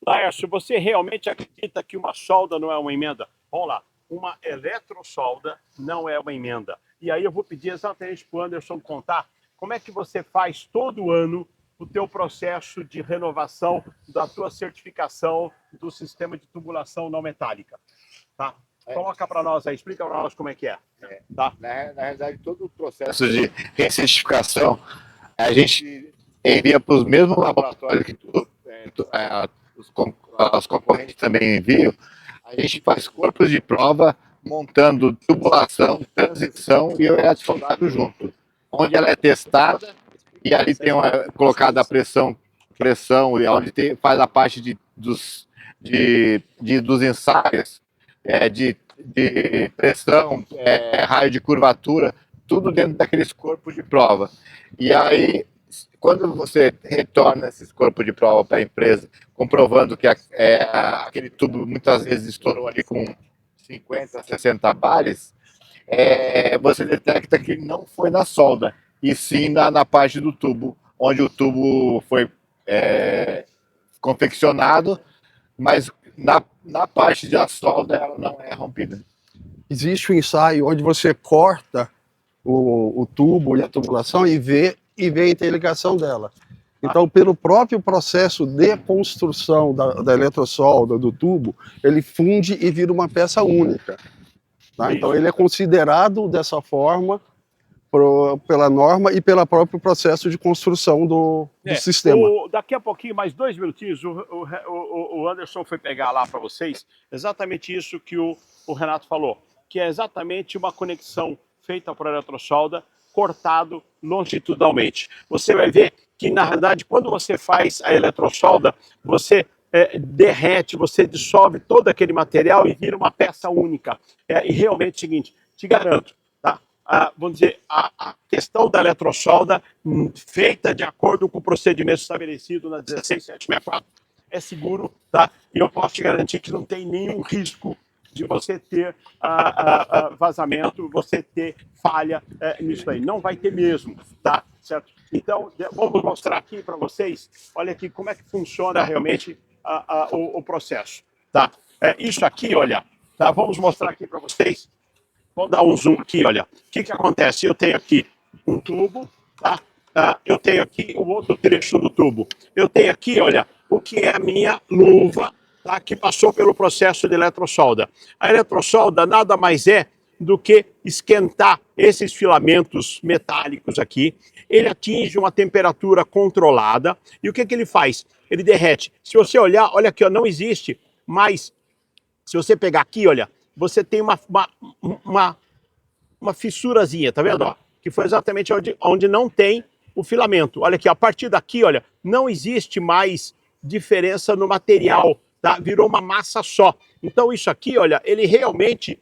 Laércio, você realmente acredita que uma solda não é uma emenda? Vamos lá, uma eletrosolda não é uma emenda. E aí eu vou pedir exatamente para o Anderson contar como é que você faz todo ano o teu processo de renovação da tua certificação do sistema de tubulação não metálica. Tá? Coloca para nós aí, explica para nós como é que é. Tá? Na realidade, todo o processo de recertificação, a gente envia para os mesmos laboratórios que os concorrentes também enviam, a gente faz corpos de prova montando tubulação, transição e o elétrico soldável junto, onde ela é testada e ali tem colocada a pressão e onde faz a parte dos ensaios, de pressão, raio de curvatura, tudo dentro daqueles corpos de prova. E aí, quando você retorna esses corpos de prova para a empresa, comprovando que aquele tubo muitas vezes estourou ali com 50, 60 bares, você detecta que não foi na solda, e sim na parte do tubo, onde o tubo foi confeccionado, mas na parte da solda ela não é rompida. Existe um ensaio onde você corta o tubo e a tubulação e vê a interligação dela. Então, pelo próprio processo de construção da eletrossolda do tubo, ele funde e vira uma peça única. Tá? Então, ele é considerado dessa forma pela norma e pelo próprio processo de construção do sistema. Daqui a pouquinho, mais 2 minutinhos, o Anderson foi pegar lá para vocês exatamente isso que o Renato falou, que é exatamente uma conexão feita por eletrossolda, cortado longitudinalmente. Você vai ver que, na verdade, quando você faz a eletrossolda, você derrete, você dissolve todo aquele material e vira uma peça única. E realmente é o seguinte, te garanto, tá? Vamos dizer, a questão da eletrossolda feita de acordo com o procedimento estabelecido na 16764 é seguro, tá? E eu posso te garantir que não tem nenhum risco de você ter vazamento, você ter falha nisso aí. Não vai ter mesmo, tá? Certo? Então, vamos mostrar aqui para vocês, olha aqui como é que funciona realmente o processo, tá? Isso aqui, olha, tá? Vamos mostrar aqui para vocês. Vamos dar um zoom aqui, olha. O que acontece? Eu tenho aqui um tubo, tá? Eu tenho aqui o outro trecho do tubo. Eu tenho aqui, olha, o que é a minha luva, tá? Que passou pelo processo de eletrossolda. A eletrossolda nada mais é do que esquentar esses filamentos metálicos aqui. Ele atinge uma temperatura controlada. E o que ele faz? Ele derrete. Se você olhar, olha aqui, ó, não existe mais. Se você pegar aqui, olha, você tem uma fissurazinha, tá vendo? Ó? Que foi exatamente onde não tem o filamento. Olha aqui, a partir daqui, olha, não existe mais diferença no material, tá? Virou uma massa só. Então isso aqui, olha, ele realmente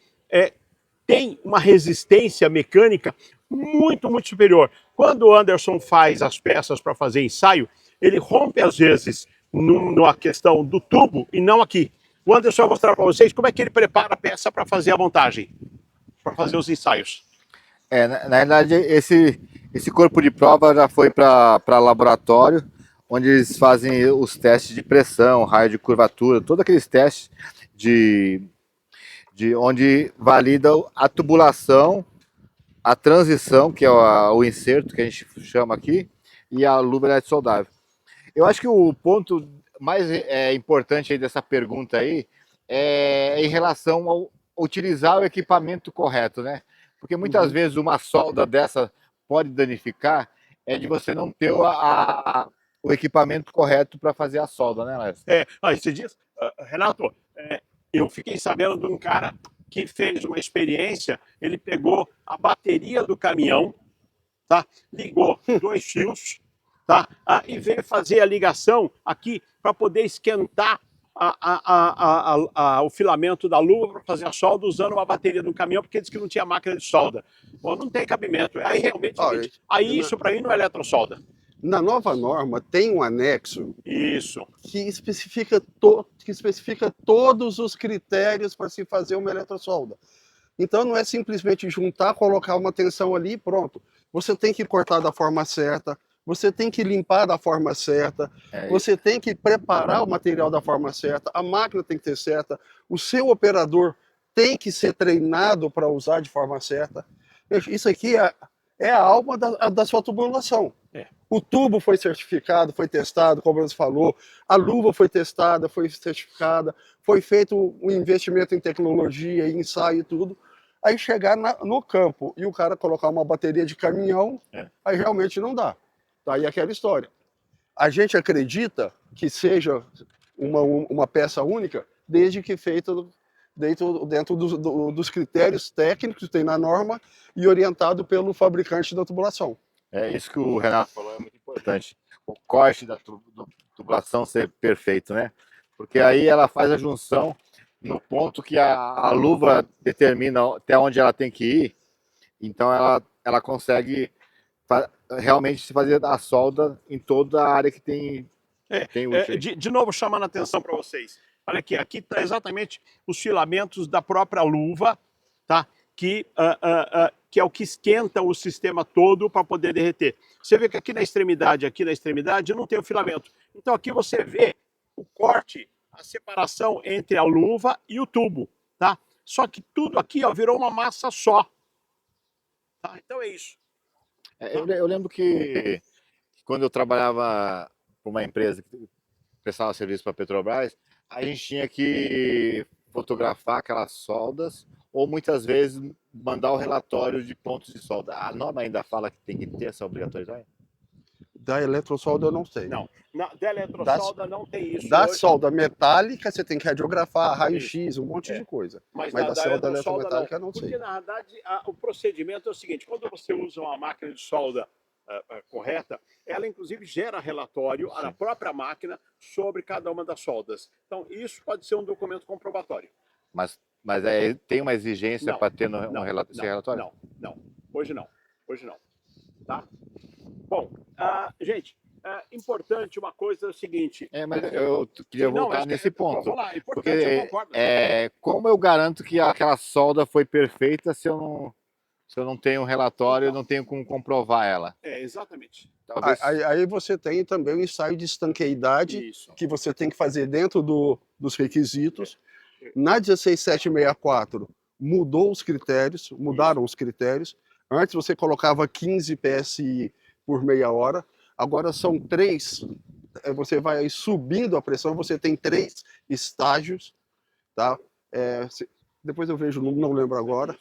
tem uma resistência mecânica muito, muito superior. Quando o Anderson faz as peças para fazer ensaio, ele rompe às vezes na questão do tubo e não aqui. O Anderson vai mostrar para vocês como é que ele prepara a peça para fazer a montagem, para fazer os ensaios. Na verdade, esse corpo de prova já foi para laboratório, onde eles fazem os testes de pressão, raio de curvatura, todos aqueles testes de onde valida a tubulação, a transição, que é o inserto que a gente chama aqui, e a luva eletrosoldável. Eu acho que o ponto mais importante aí dessa pergunta aí é em relação ao utilizar o equipamento correto, né? Porque muitas vezes uma solda dessa pode danificar, de você não ter o equipamento correto para fazer a solda, né, Léo? Esses dias, Renato, eu fiquei sabendo de um cara que fez uma experiência, ele pegou a bateria do caminhão, tá? Ligou 2 fios, tá? E veio fazer a ligação aqui para poder esquentar o filamento da luva para fazer a solda usando uma bateria do caminhão, porque diz que não tinha máquina de solda. Bom, não tem cabimento. Aí realmente, isso para mim não é eletrossolda. Na nova norma tem um anexo que especifica todos os critérios para se fazer uma eletrossolda. Então não é simplesmente juntar, colocar uma tensão ali e pronto. Você tem que cortar da forma certa, você tem que limpar da forma certa, você tem que preparar o material da forma certa, a máquina tem que ter certa, o seu operador tem que ser treinado para usar de forma certa. Isso aqui é a alma da sua tubulação. O tubo foi certificado, foi testado, como você falou, a luva foi testada, foi certificada, foi feito um investimento em tecnologia, em ensaio e tudo. Aí chegar no campo e o cara colocar uma bateria de caminhão, aí realmente não dá. Tá aí aquela história. A gente acredita que seja uma peça única, desde que feita dentro dos critérios técnicos que tem na norma e orientado pelo fabricante da tubulação. É isso que o Renato falou, é muito importante. O corte da tubulação ser perfeito, né? Porque aí ela faz a junção no ponto que a luva determina até onde ela tem que ir. Então ela consegue realmente fazer a solda em toda a área que tem útil. De novo, chamando a atenção para vocês. Olha aqui está exatamente os filamentos da própria luva, tá? Que é o que esquenta o sistema todo para poder derreter. Você vê que aqui na extremidade não tem o filamento. Então aqui você vê o corte, a separação entre a luva e o tubo, tá? Só que tudo aqui, ó, virou uma massa só. Tá? Então é isso. Eu lembro que quando eu trabalhava para uma empresa que prestava serviço para a Petrobras, a gente tinha que fotografar aquelas soldas ou muitas vezes mandar o relatório de pontos de solda. A norma ainda fala que tem que ter essa obrigatoriedade? Da eletrosolda eu não sei. Não, da eletrosolda não tem isso. Da hoje. solda metálica você tem que radiografar, raio-x, um monte de coisa. Mas da solda eletrosolda eletrometálica eu não Porque, sei. na verdade, o procedimento é o seguinte: quando você usa uma máquina de solda correta, ela inclusive gera relatório à própria máquina sobre cada uma das soldas. Então, isso pode ser um documento comprobatório. Mas tem uma exigência para ter esse relatório? Não. Hoje não. Tá? Bom, gente, importante uma coisa é o seguinte. Mas eu queria voltar nesse ponto. Vamos lá, importante, Porque eu concordo. como eu garanto que aquela solda foi perfeita se eu não tenho um relatório, eu não tenho como comprovar ela? Exatamente. Talvez... Aí você tem também o ensaio de estanqueidade, que você tem que fazer dentro dos requisitos. Na 16764 mudaram os critérios. Antes você colocava 15 PSI por meia hora, agora são 3. Você vai subindo a pressão, você tem 3 estágios, tá? Depois eu vejo, não lembro agora,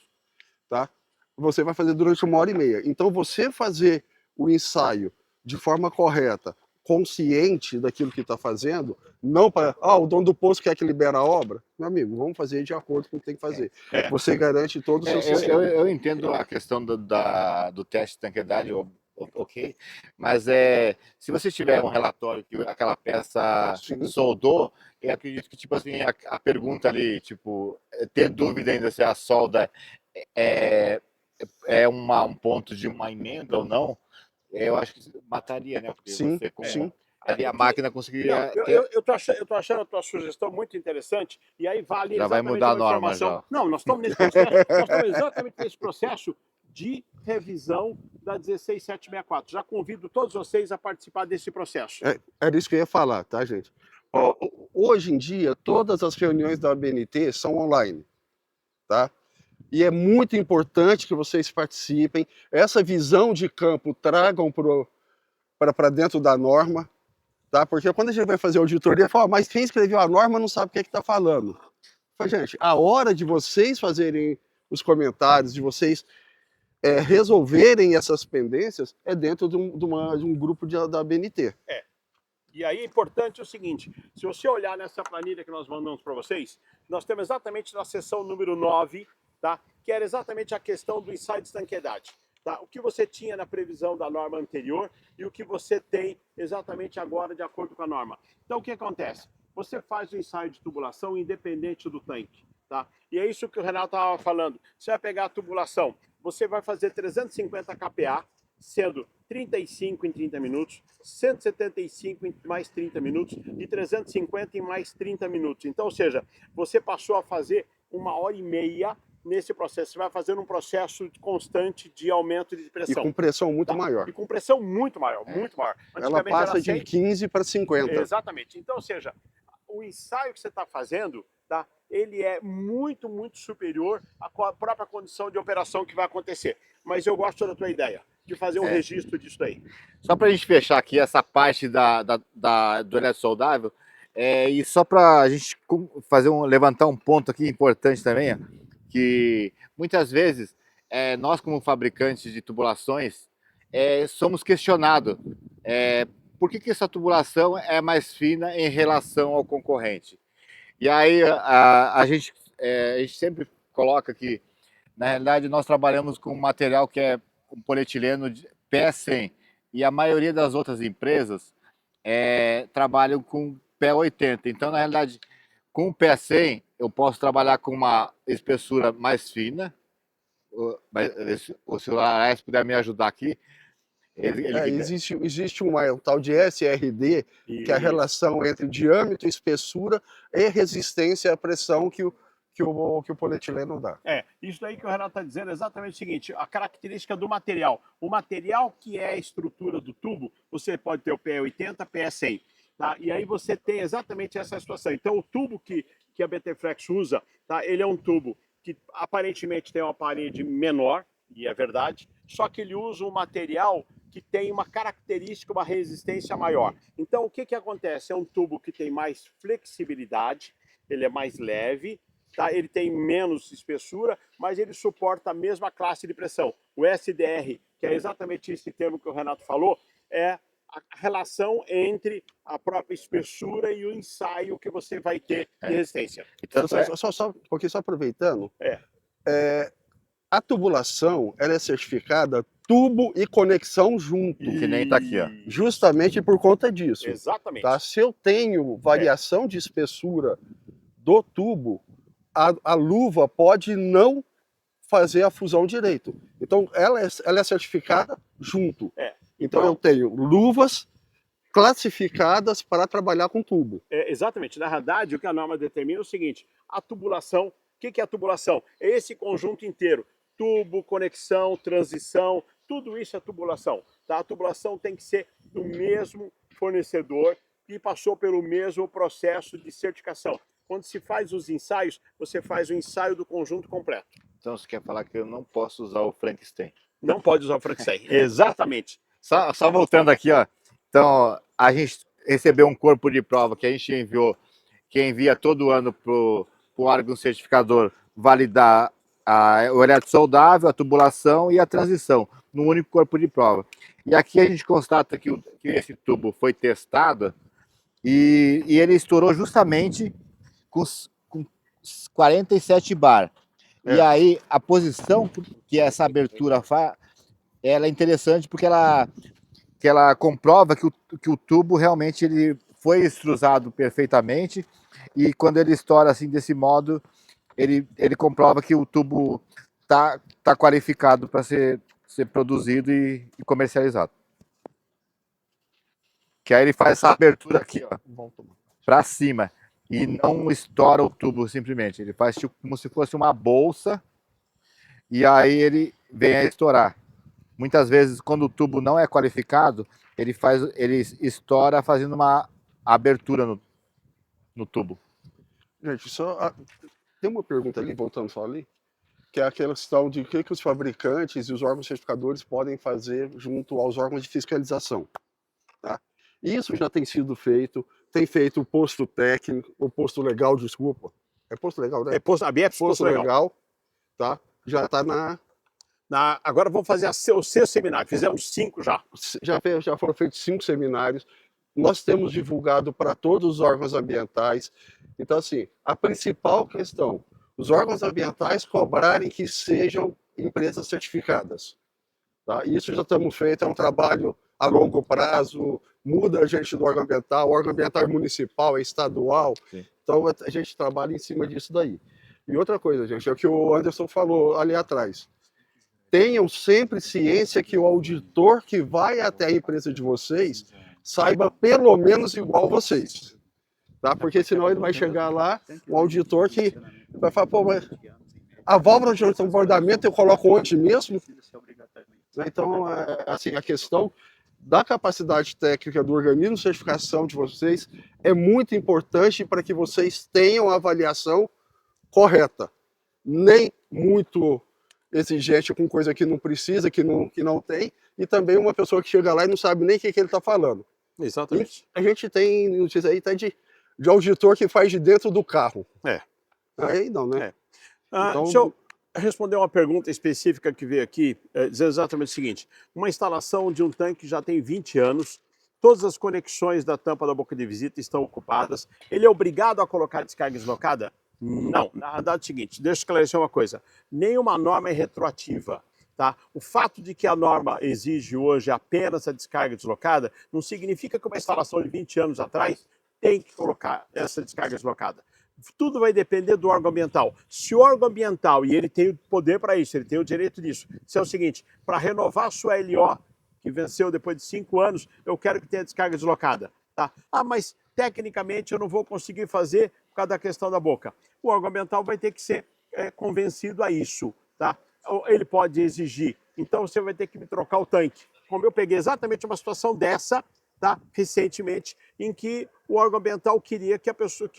tá? Você vai fazer durante 1h30. Então você fazer o ensaio de forma correta, consciente daquilo que está fazendo, não para, o dono do posto quer que libere a obra. Meu amigo, vamos fazer de acordo com o que tem que fazer. Você garante todo o seu sistema. Eu entendo a questão do teste de tanquedade, ok, mas se você tiver um relatório que aquela peça soldou, eu acredito que, tipo assim, a pergunta ali, tipo, ter dúvida ainda se a solda é um ponto de uma emenda ou não, eu acho que mataria, né? Porque Sim. Ali a máquina conseguiria... Eu tô achando a tua sugestão muito interessante, e aí vale já vai mudar a norma já. Não, nós estamos nesse processo, nós estamos exatamente nesse processo de revisão da 16764. Já convido todos vocês a participar desse processo. Era isso que eu ia falar, tá, gente? Hoje em dia, todas as reuniões da ABNT são online, tá? E é muito importante que vocês participem. Essa visão de campo tragam para dentro da norma, tá? Porque quando a gente vai fazer auditoria, fala, mas quem escreveu a norma não sabe o que é que está falando. Fala, gente, a hora de vocês fazerem os comentários, de vocês resolverem essas pendências, é dentro de um grupo da ABNT. E aí é importante o seguinte, se você olhar nessa planilha que nós mandamos para vocês, nós temos exatamente na seção número 9, tá? Que era exatamente a questão do ensaio de estanqueidade. Tá? O que você tinha na previsão da norma anterior e o que você tem exatamente agora de acordo com a norma. Então o que acontece? Você faz o ensaio de tubulação independente do tanque. Tá? E é isso que o Renato estava falando. Você vai pegar a tubulação, você vai fazer 350 kPa, sendo 35 em 30 minutos, 175 em mais 30 minutos e 350 em mais 30 minutos. Então, ou seja, você passou a fazer 1h30 nesse processo. Você vai fazendo um processo constante de aumento de pressão. E com pressão muito maior. E com pressão muito maior, muito maior. Ela passa de 15 para 50. Exatamente. Então, ou seja, o ensaio que você está fazendo, tá? Ele é muito, muito superior à própria condição de operação que vai acontecer. Mas eu gosto da tua ideia, de fazer um registro disso aí. Só para a gente fechar aqui essa parte do eletro soldável, e só para a gente levantar um ponto aqui importante também, que muitas vezes nós como fabricantes de tubulações somos questionados por que essa tubulação é mais fina em relação ao concorrente? E aí a gente sempre coloca que, na realidade, nós trabalhamos com um material que é um polietileno de PE100 e a maioria das outras empresas trabalham com PE80. Então, na realidade, com o PE100 eu posso trabalhar com uma espessura mais fina. O senhor Araes puder me ajudar aqui. Existe um tal de SRD, que é a Isso. relação entre diâmetro, espessura e resistência à pressão que o polietileno dá. Isso daí que o Renato está dizendo é exatamente o seguinte, a característica do material. O material que é a estrutura do tubo, você pode ter o PE80, PE100. Tá? E aí você tem exatamente essa situação. Então, o tubo que a BT-Flex usa, tá? Ele é um tubo que aparentemente tem uma parede menor, e é verdade, só que ele usa um material que tem uma característica, uma resistência maior. Então, o que acontece? É um tubo que tem mais flexibilidade, ele é mais leve, tá? Ele tem menos espessura, mas ele suporta a mesma classe de pressão. O SDR, que é exatamente esse termo que o Renato falou, é a relação entre a própria espessura e o ensaio que você vai ter de resistência. Então, só aproveitando, a tubulação ela é certificada tubo e conexão junto. Que nem está aqui, ó. Justamente por conta disso. Exatamente. Tá? Se eu tenho variação de espessura do tubo, a luva pode não fazer a fusão direito. Então, ela é certificada junto. Então, eu tenho luvas classificadas para trabalhar com tubo. Exatamente. Na verdade, o que a norma determina é o seguinte, a tubulação, o que é a tubulação? É esse conjunto inteiro. Tubo, conexão, transição, tudo isso é tubulação. Tá? A tubulação tem que ser do mesmo fornecedor e passou pelo mesmo processo de certificação. Quando se faz os ensaios, você faz o ensaio do conjunto completo. Então você quer falar que eu não posso usar o Frankenstein? Não pode usar o Frankenstein. Exatamente. Só voltando aqui, ó. Então, a gente recebeu um corpo de prova que a gente enviou, que envia todo ano para o órgão certificador validar o elétrico soldável, a tubulação e a transição, no único corpo de prova. E aqui a gente constata que esse tubo foi testado e ele estourou justamente com 47 bar. E aí, a posição que essa abertura faz, ela é interessante porque ela comprova que o tubo realmente ele foi extrusado perfeitamente e quando ele estoura assim desse modo, ele comprova que o tubo tá qualificado para ser produzido e comercializado. Que aí ele faz essa abertura aqui, ó, para cima e não estoura o tubo simplesmente. Ele faz tipo, como se fosse uma bolsa e aí ele vem a estourar. Muitas vezes, quando o tubo não é qualificado, ele estoura fazendo uma abertura no tubo. Gente, tem uma pergunta ali, voltando só ali, que é aquela questão de o que os fabricantes e os órgãos certificadores podem fazer junto aos órgãos de fiscalização. Tá? Isso já tem sido feito, tem feito o posto técnico, o posto legal, desculpa. É posto legal, né? Posto legal. Tá? Já está agora vamos fazer o seu seminário. Fizemos 5 já. Já foram feitos 5 seminários. Nós temos divulgado para todos os órgãos ambientais. Então, assim, a principal questão, os órgãos ambientais cobrarem que sejam empresas certificadas. Tá? Isso já estamos feito, é um trabalho a longo prazo, muda a gente do órgão ambiental, o órgão ambiental é municipal, é estadual. Sim. Então, a gente trabalha em cima disso daí. E outra coisa, gente, é o que o Anderson falou ali atrás. Tenham sempre ciência que o auditor que vai até a empresa de vocês saiba pelo menos igual vocês. Tá? Porque senão ele vai chegar lá, um auditor que vai falar, pô, mas a válvula de transbordamento eu coloco onde mesmo? Então, assim, a questão da capacidade técnica do organismo de certificação de vocês é muito importante para que vocês tenham a avaliação correta. Nem muito exigente com coisa que não precisa, que não tem, e também uma pessoa que chega lá e não sabe nem o que ele está falando. Exatamente. E a gente tem notícia aí até de auditor que faz de dentro do carro. Aí não, né? Então, deixa eu responder uma pergunta específica que veio aqui, dizendo exatamente o seguinte. Uma instalação de um tanque já tem 20 anos, todas as conexões da tampa da boca de visita estão ocupadas. Ele é obrigado a colocar descarga deslocada? Não. Na verdade é o seguinte, deixa eu esclarecer uma coisa. Nenhuma norma é retroativa. Tá? O fato de que a norma exige hoje apenas a descarga deslocada não significa que uma instalação de 20 anos atrás tem que colocar essa descarga deslocada. Tudo vai depender do órgão ambiental. Se o órgão ambiental, e ele tem o poder para isso, ele tem o direito disso, se é o seguinte, para renovar a sua LO, que venceu depois de 5 anos, eu quero que tenha descarga deslocada. Tá? Ah, mas tecnicamente eu não vou conseguir fazer por causa da questão da boca. O órgão ambiental vai ter que ser convencido a isso. Tá? Ele pode exigir, então você vai ter que me trocar o tanque. Como eu peguei exatamente uma situação dessa, tá? Recentemente, em que o órgão ambiental queria que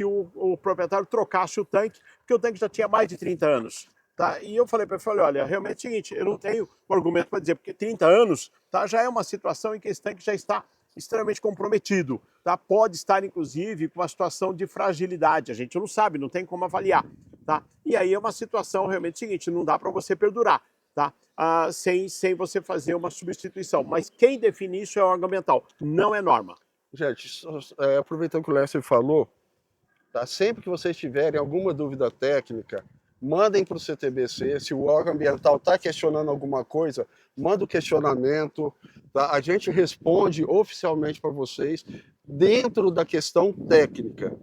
o proprietário trocasse o tanque, porque o tanque já tinha mais de 30 anos. Tá? E eu falei para ele, olha, realmente é o seguinte, eu não tenho um argumento para dizer, porque 30 anos tá, já é uma situação em que esse tanque já está extremamente comprometido. Tá? Pode estar, inclusive, com uma situação de fragilidade. A gente não sabe, não tem como avaliar. Tá? E aí é uma situação realmente seguinte, não dá para você perdurar. Tá? Sem você fazer uma substituição. Mas quem define isso é o órgão ambiental, não é norma. Gente, aproveitando que o Lester falou, tá? Sempre que vocês tiverem alguma dúvida técnica, mandem para o CTBC. Se o órgão ambiental está questionando alguma coisa, manda o questionamento. Tá? A gente responde oficialmente para vocês dentro da questão técnica.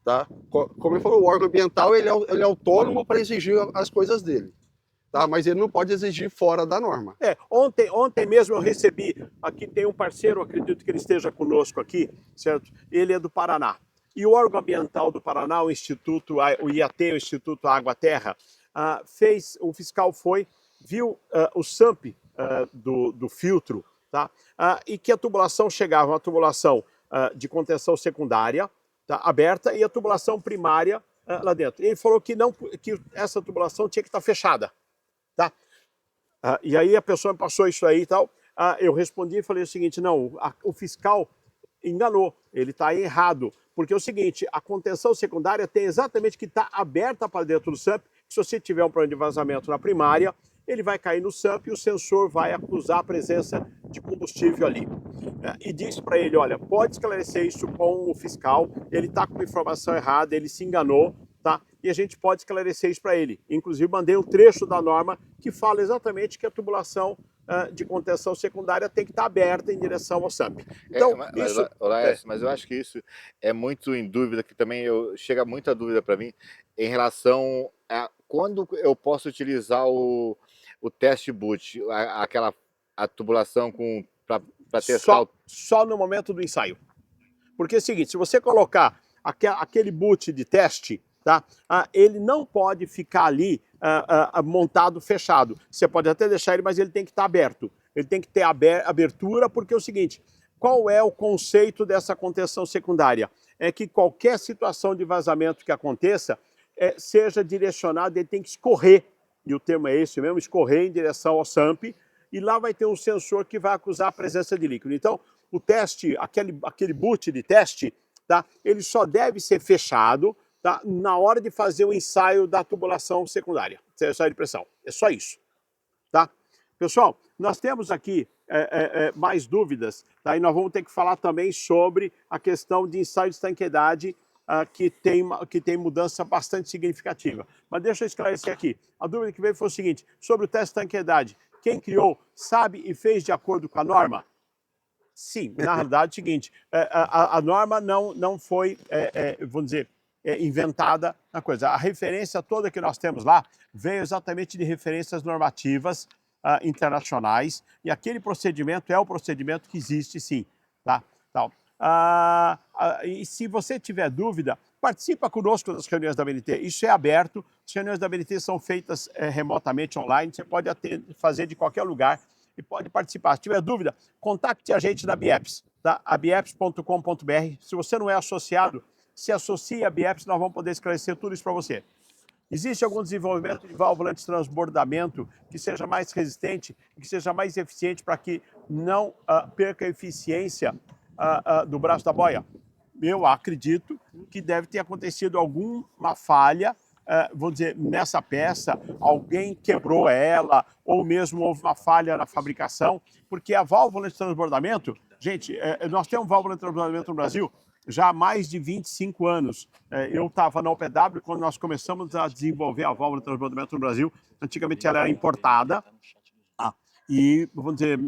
Tá? Como ele falou, o órgão ambiental ele é autônomo para exigir as coisas dele. Tá? Mas ele não pode exigir fora da norma. Ontem mesmo eu recebi, aqui tem um parceiro, acredito que ele esteja conosco aqui, certo? Ele é do Paraná. E o órgão ambiental do Paraná, o IAT, o Instituto Água Terra, o fiscal viu o SAMP do filtro, tá? E que a tubulação chegava, uma tubulação de contenção secundária, tá? Aberta, e a tubulação primária lá dentro. Ele falou que essa tubulação tinha que estar fechada. Tá? E aí a pessoa me passou isso aí e tal. Eu respondi e falei o seguinte: não, o fiscal enganou, ele está errado. Porque é o seguinte: a contenção secundária tem exatamente que estar aberta para dentro do SAMP. Se você tiver um problema de vazamento na primária, ele vai cair no SAMP e o sensor vai acusar a presença de combustível ali. E disse para ele: olha, pode esclarecer isso com o fiscal, ele está com a informação errada, ele se enganou. Tá? E a gente pode esclarecer isso para ele. Inclusive, mandei um trecho da norma que fala exatamente que a tubulação de contenção secundária tem que estar aberta em direção ao SAMP. Então, mas eu acho que isso é muito em dúvida, que também chega muita dúvida para mim em relação a quando eu posso utilizar o teste boot, a tubulação para testar. Só no momento do ensaio. Porque é o seguinte, se você colocar aquele boot de teste, tá? Ele não pode ficar ali montado fechado. Você pode até deixar ele, mas ele tem que estar aberto. Ele tem que ter abertura, porque é o seguinte: qual é o conceito dessa contenção secundária? É que qualquer situação de vazamento que aconteça seja direcionado, ele tem que escorrer, e o termo é esse mesmo, escorrer em direção ao SAMP, e lá vai ter um sensor que vai acusar a presença de líquido. Então, o teste, aquele boot de teste, tá? Ele só deve ser fechado, tá? Na hora de fazer o ensaio da tubulação secundária, ensaio de pressão. É só isso. Tá? Pessoal, nós temos aqui mais dúvidas, tá? E nós vamos ter que falar também sobre a questão de ensaio de estanqueidade, que tem mudança bastante significativa. Mas deixa eu esclarecer aqui. A dúvida que veio foi o seguinte: sobre o teste de estanqueidade, quem criou sabe e fez de acordo com a norma? Sim, na realidade é o seguinte: a norma não foi, vamos dizer, inventada na coisa. A referência toda que nós temos lá veio exatamente de referências normativas internacionais, e aquele procedimento é o procedimento que existe, sim. Tá? E se você tiver dúvida, participa conosco das reuniões da ABNT. Isso é aberto, as reuniões da ABNT são feitas remotamente online, você pode fazer de qualquer lugar e pode participar. Se tiver dúvida, contacte a gente na Bieps, tá? abieps.com.br. Se você não é associado, se associe a Bieps, nós vamos poder esclarecer tudo isso para você. Existe algum desenvolvimento de válvula anti-transbordamento que seja mais resistente, que seja mais eficiente para que não perca a eficiência do braço da boia? Eu acredito que deve ter acontecido alguma falha, vou dizer, nessa peça, alguém quebrou ela, ou mesmo houve uma falha na fabricação, porque a válvula de transbordamento, Gente, nós temos válvula de transbordamento no Brasil já há mais de 25 anos. Eu estava na OPW quando nós começamos a desenvolver a válvula de transbordamento no Brasil. Antigamente ela era importada. E, vamos dizer,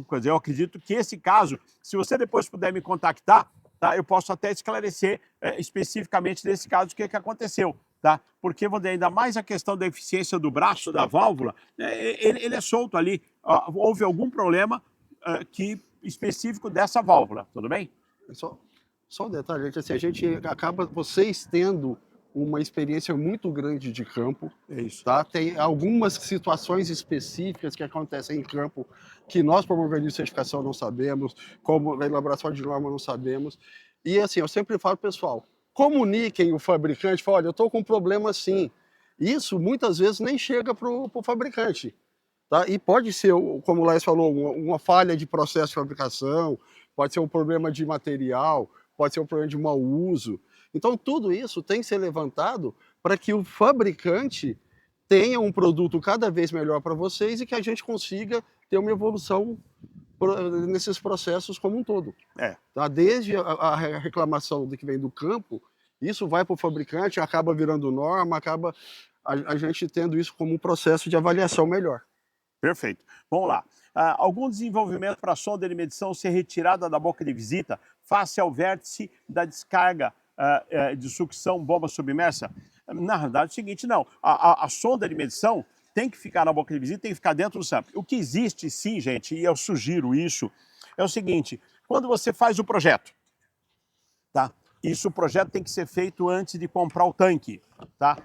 quer dizer, eu acredito que esse caso, se você depois puder me contactar, tá, eu posso até esclarecer especificamente desse caso o que aconteceu. Tá? Porque, vamos dizer, ainda mais a questão da eficiência do braço da válvula, ele é solto ali. Houve algum problema específico dessa válvula, tudo bem? Só um detalhe, assim, a gente acaba, vocês tendo uma experiência muito grande de campo, tá? Tem algumas situações específicas que acontecem em campo que nós, como organismo de certificação, não sabemos, como elaboração de norma não sabemos. E assim, eu sempre falo, pessoal, comuniquem o fabricante, fala, olha, eu estou com um problema assim. Isso muitas vezes nem chega para o fabricante. Tá? E pode ser, como o Laís falou, uma falha de processo de fabricação, pode ser um problema de material, pode ser um problema de mau uso. Então, tudo isso tem que ser levantado para que o fabricante tenha um produto cada vez melhor para vocês e que a gente consiga ter uma evolução nesses processos como um todo. Tá? Desde a reclamação que vem do campo, isso vai para o fabricante, acaba virando norma, acaba a gente tendo isso como um processo de avaliação melhor. Perfeito. Vamos lá. Algum desenvolvimento para a sonda de medição ser retirada da boca de visita face ao vértice da descarga de sucção bomba submersa? Na verdade, é o seguinte, não. A sonda de medição tem que ficar na boca de visita, tem que ficar dentro do SAMP. O que existe, sim, gente, e eu sugiro isso, é o seguinte, quando você faz o projeto, tá? O projeto tem que ser feito antes de comprar o tanque, tá?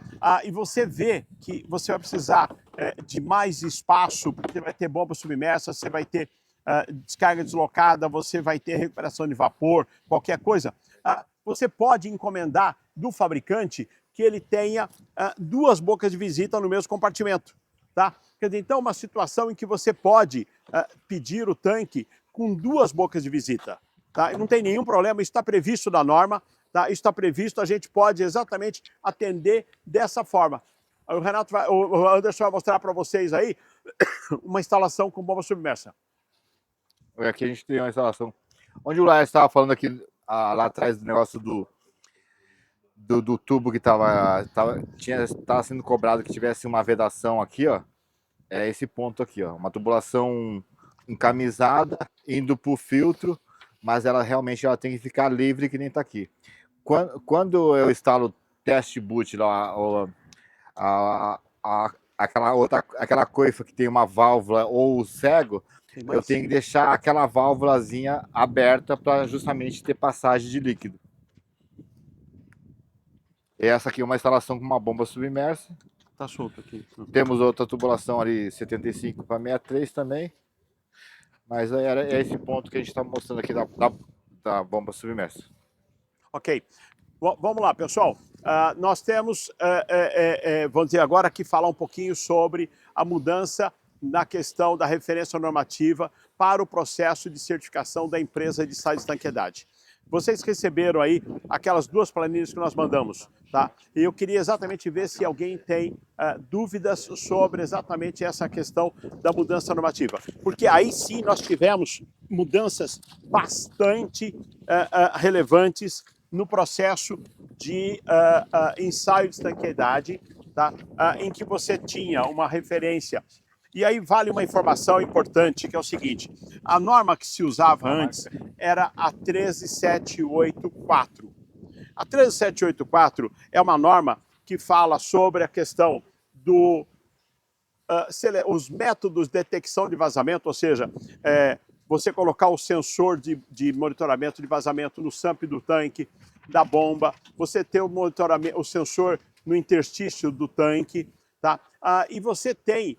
E você vê que você vai precisar de mais espaço, porque vai ter bomba submersa, você vai ter descarga deslocada, você vai ter recuperação de vapor, qualquer coisa. Você pode encomendar do fabricante que ele tenha 2 bocas de visita no mesmo compartimento, tá? Quer dizer, então, uma situação em que você pode pedir o tanque com 2 bocas de visita, tá? Não tem nenhum problema, isso está previsto na norma, tá? Isso está previsto, a gente pode exatamente atender dessa forma. O Anderson vai mostrar para vocês aí uma instalação com bomba submersa. Aqui a gente tem uma instalação. Onde o Laís estava falando aqui, lá atrás do negócio do tubo que estava sendo cobrado que tivesse uma vedação aqui, ó. É esse ponto aqui, ó. Uma tubulação encamisada, indo para o filtro, mas ela realmente tem que ficar livre, que nem está aqui. Quando eu instalo teste boot lá, aquela coifa que tem uma válvula ou o cego, eu tenho que deixar aquela válvulazinha aberta para justamente ter passagem de líquido. Essa aqui é uma instalação com uma bomba submersa. Tá solto aqui. Temos outra tubulação ali, 75 para 63 também. Mas é esse ponto que a gente está mostrando aqui da bomba submersa. Ok. Vamos lá, pessoal. Nós temos, vamos dizer agora aqui, falar um pouquinho sobre a mudança na questão da referência normativa para o processo de certificação da empresa de sais de estanqueidade. Vocês receberam aí aquelas 2 planilhas que nós mandamos, tá? E eu queria exatamente ver se alguém tem dúvidas sobre exatamente essa questão da mudança normativa. Porque aí sim nós tivemos mudanças bastante relevantes no processo de ensaio de estanqueidade, tá? Em que você tinha uma referência. E aí vale uma informação importante, que é o seguinte, a norma que se usava antes era a 13784. A 13784 é uma norma que fala sobre a questão os métodos de detecção de vazamento, ou seja, você colocar o sensor de monitoramento de vazamento no SAMP do tanque, da bomba, você ter o sensor no interstício do tanque, tá? E você tem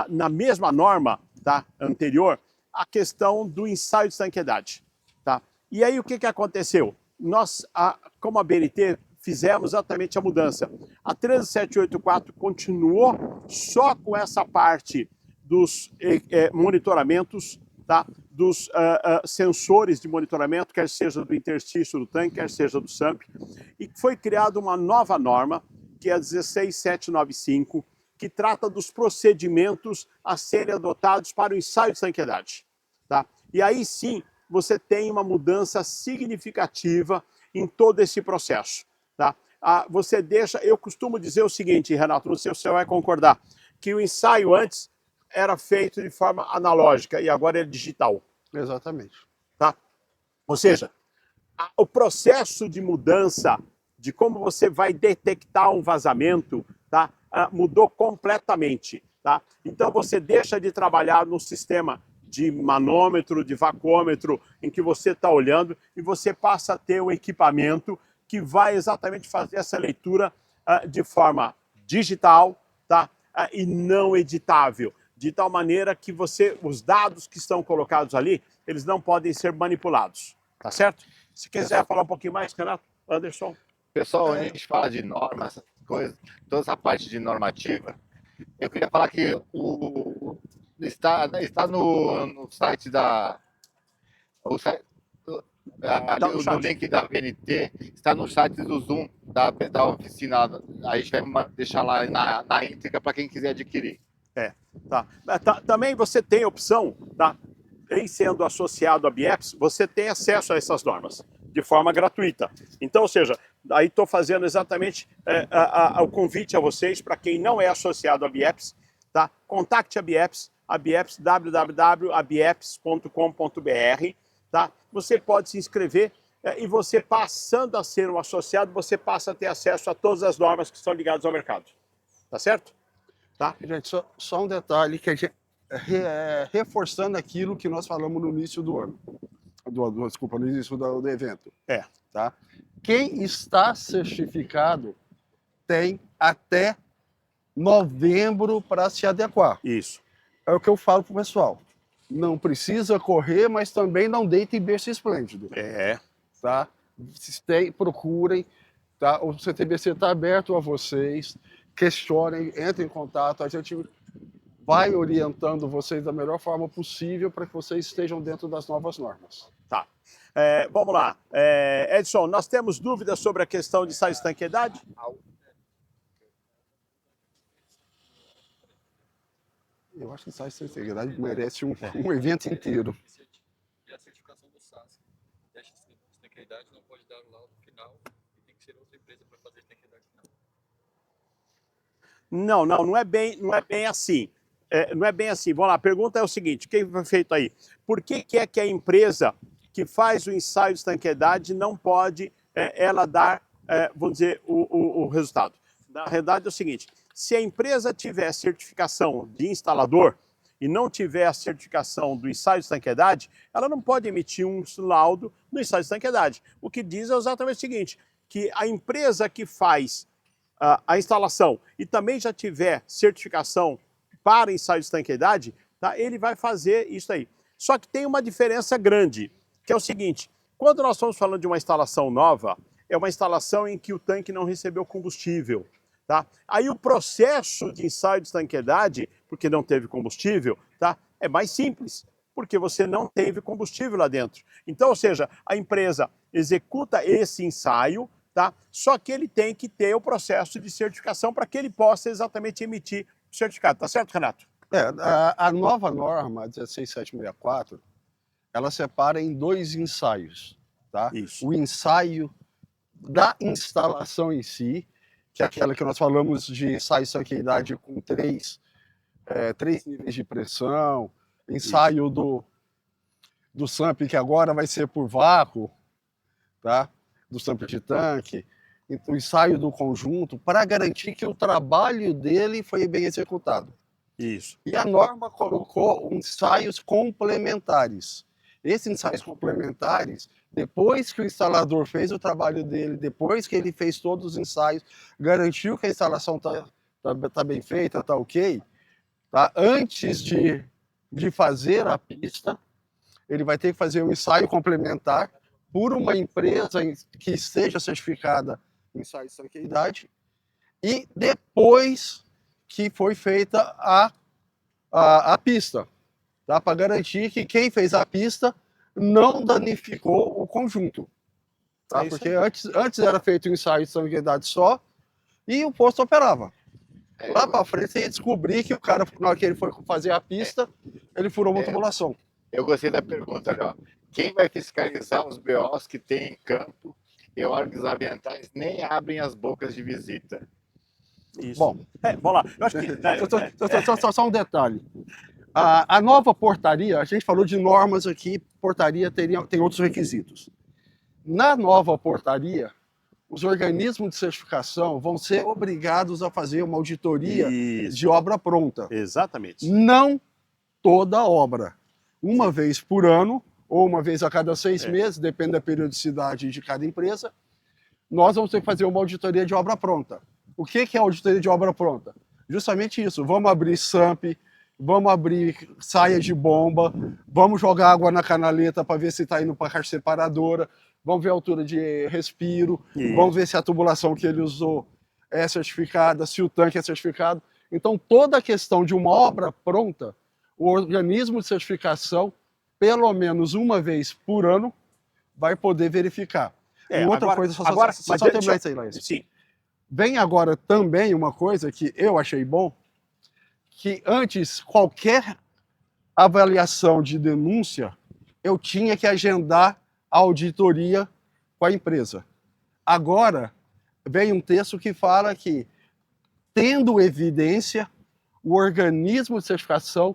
na mesma norma, tá, anterior, a questão do ensaio de estanqueidade. Tá? E aí o que aconteceu? Nós, como a BNT, fizemos exatamente a mudança. A 13784 continuou só com essa parte dos monitoramentos, tá? Dos sensores de monitoramento, quer seja do interstício do tanque, quer seja do SAMP, e foi criada uma nova norma, que é a 16795, que trata dos procedimentos a serem adotados para o ensaio de estanqueidade. E aí sim, você tem uma mudança significativa em todo esse processo, tá? Você deixa, eu costumo dizer o seguinte, Renato, não sei se você vai concordar, que o ensaio antes era feito de forma analógica e agora é digital, Exatamente. tá? Ou seja, o processo de mudança de como você vai detectar um vazamento, tá? Mudou completamente, tá? Então você deixa de trabalhar no sistema de manômetro, de vacômetro, em que você está olhando e você passa a ter um equipamento que vai exatamente fazer essa leitura de forma digital, tá? E não editável, de tal maneira que os dados que estão colocados ali, eles não podem ser manipulados, tá certo? Se quiser falar um pouquinho mais, Renato, Anderson. Pessoal, a gente fala de normas, essas coisas, toda essa parte de normativa. Eu queria falar que está no site da. No link da VNT, está no site do Zoom, da oficina. A gente vai deixar lá na íntegra para quem quiser adquirir. Tá. Também você tem a opção, tá? Em sendo associado à BIEPS, você tem acesso a essas normas de forma gratuita. Então, ou seja, aí estou fazendo exatamente o convite a vocês, para quem não é associado à BIEPS, tá? Contacte a BIEPS www.abieps.com.br, tá? Você pode se inscrever e você, passando a ser um associado, você passa a ter acesso a todas as normas que estão ligadas ao mercado. Tá certo? Tá? Gente, só um detalhe que a gente, reforçando aquilo que nós falamos no início do ano. Desculpa, no início do evento. Tá? Quem está certificado tem até novembro para se adequar. Isso. É o que eu falo pro pessoal. Não precisa correr, mas também não deite em berço esplêndido. Tá? Procurem. Tá? O CTBC está aberto a vocês. Questionem, entrem em contato. A gente vai orientando vocês da melhor forma possível para que vocês estejam dentro das novas normas. Tá. Vamos lá. Edson, nós temos dúvidas sobre a questão de ensaio de estanqueidade? Eu acho que ensaio de estanqueidade merece um evento inteiro. E a certificação do SAS. Teste de estanqueidade não pode dar o laudo final e tem que ser outra empresa para fazer a estanqueidade final. Não é bem assim. Não é bem assim. Vamos lá, a pergunta é o seguinte, o que foi feito aí? Por que é que a empresa que faz o ensaio de estanqueidade não pode ela dar, vamos dizer, o resultado? Na realidade é o seguinte, se a empresa tiver certificação de instalador e não tiver a certificação do ensaio de estanqueidade, ela não pode emitir um laudo no ensaio de estanqueidade. O que diz é exatamente o seguinte, que a empresa que faz a instalação e também já tiver certificação para ensaio de estanqueidade, tá? Ele vai fazer isso aí. Só que tem uma diferença grande, que é o seguinte, quando nós estamos falando de uma instalação nova, é uma instalação em que o tanque não recebeu combustível, tá? Aí o processo de ensaio de estanqueidade, porque não teve combustível, tá? É mais simples, porque você não teve combustível lá dentro. Então, ou seja, a empresa executa esse ensaio, tá? Só que ele tem que ter o processo de certificação para que ele possa exatamente emitir o certificado. Tá certo, Renato? A nova norma 16764, ela separa em 2 ensaios. Tá? Isso. O ensaio da instalação em si, que é aquela que nós falamos de ensaio de estanqueidade com 3 níveis de pressão, ensaio do SAMP, que agora vai ser por vácuo, tá? Do SAMP de tanque, o ensaio do conjunto, para garantir que o trabalho dele foi bem executado. Isso. E a norma colocou ensaios complementares. Esses ensaios complementares, depois que o instalador fez o trabalho dele, depois que ele fez todos os ensaios, garantiu que a instalação tá bem feita, tá ok, tá? Antes de fazer a pista, ele vai ter que fazer um ensaio complementar por uma empresa que esteja certificada em ensaio de estanqueidade, e depois que foi feita a pista, tá? Para garantir que quem fez a pista não danificou o conjunto. Tá? Porque antes era feito um ensaio de estanqueidade só e o posto operava. Lá para frente você ia descobrir que o cara, na hora que ele foi fazer a pista, ele furou uma tubulação. Eu gostei da pergunta, ali, ó. Quem vai fiscalizar os BOs que tem em campo e órgãos ambientais nem abrem as bocas de visita? Isso. Bom, Vamos lá. Eu acho que. só um detalhe. A nova portaria, a gente falou de normas aqui, portaria tem outros requisitos. Na nova portaria, os organismos de certificação vão ser obrigados a fazer uma auditoria Isso. de obra pronta. Exatamente. Não toda obra. Uma vez por ano, ou uma vez a cada 6 meses, depende da periodicidade de cada empresa, nós vamos ter que fazer uma auditoria de obra pronta. O que é auditoria de obra pronta? Justamente isso. Vamos abrir SAMP, vamos abrir saia de bomba, vamos jogar água na canaleta para ver se está indo para a caixa separadora, vamos ver a altura de respiro, vamos ver se a tubulação que ele usou é certificada, se o tanque é certificado. Então, toda a questão de uma obra pronta, o organismo de certificação, pelo menos uma vez por ano, vai poder verificar. Outra coisa, só terminar isso aí, Laís. Sim. Vem agora também uma coisa que eu achei bom, que antes, qualquer avaliação de denúncia, eu tinha que agendar a auditoria com a empresa. Agora, vem um texto que fala que, tendo evidência, o organismo de certificação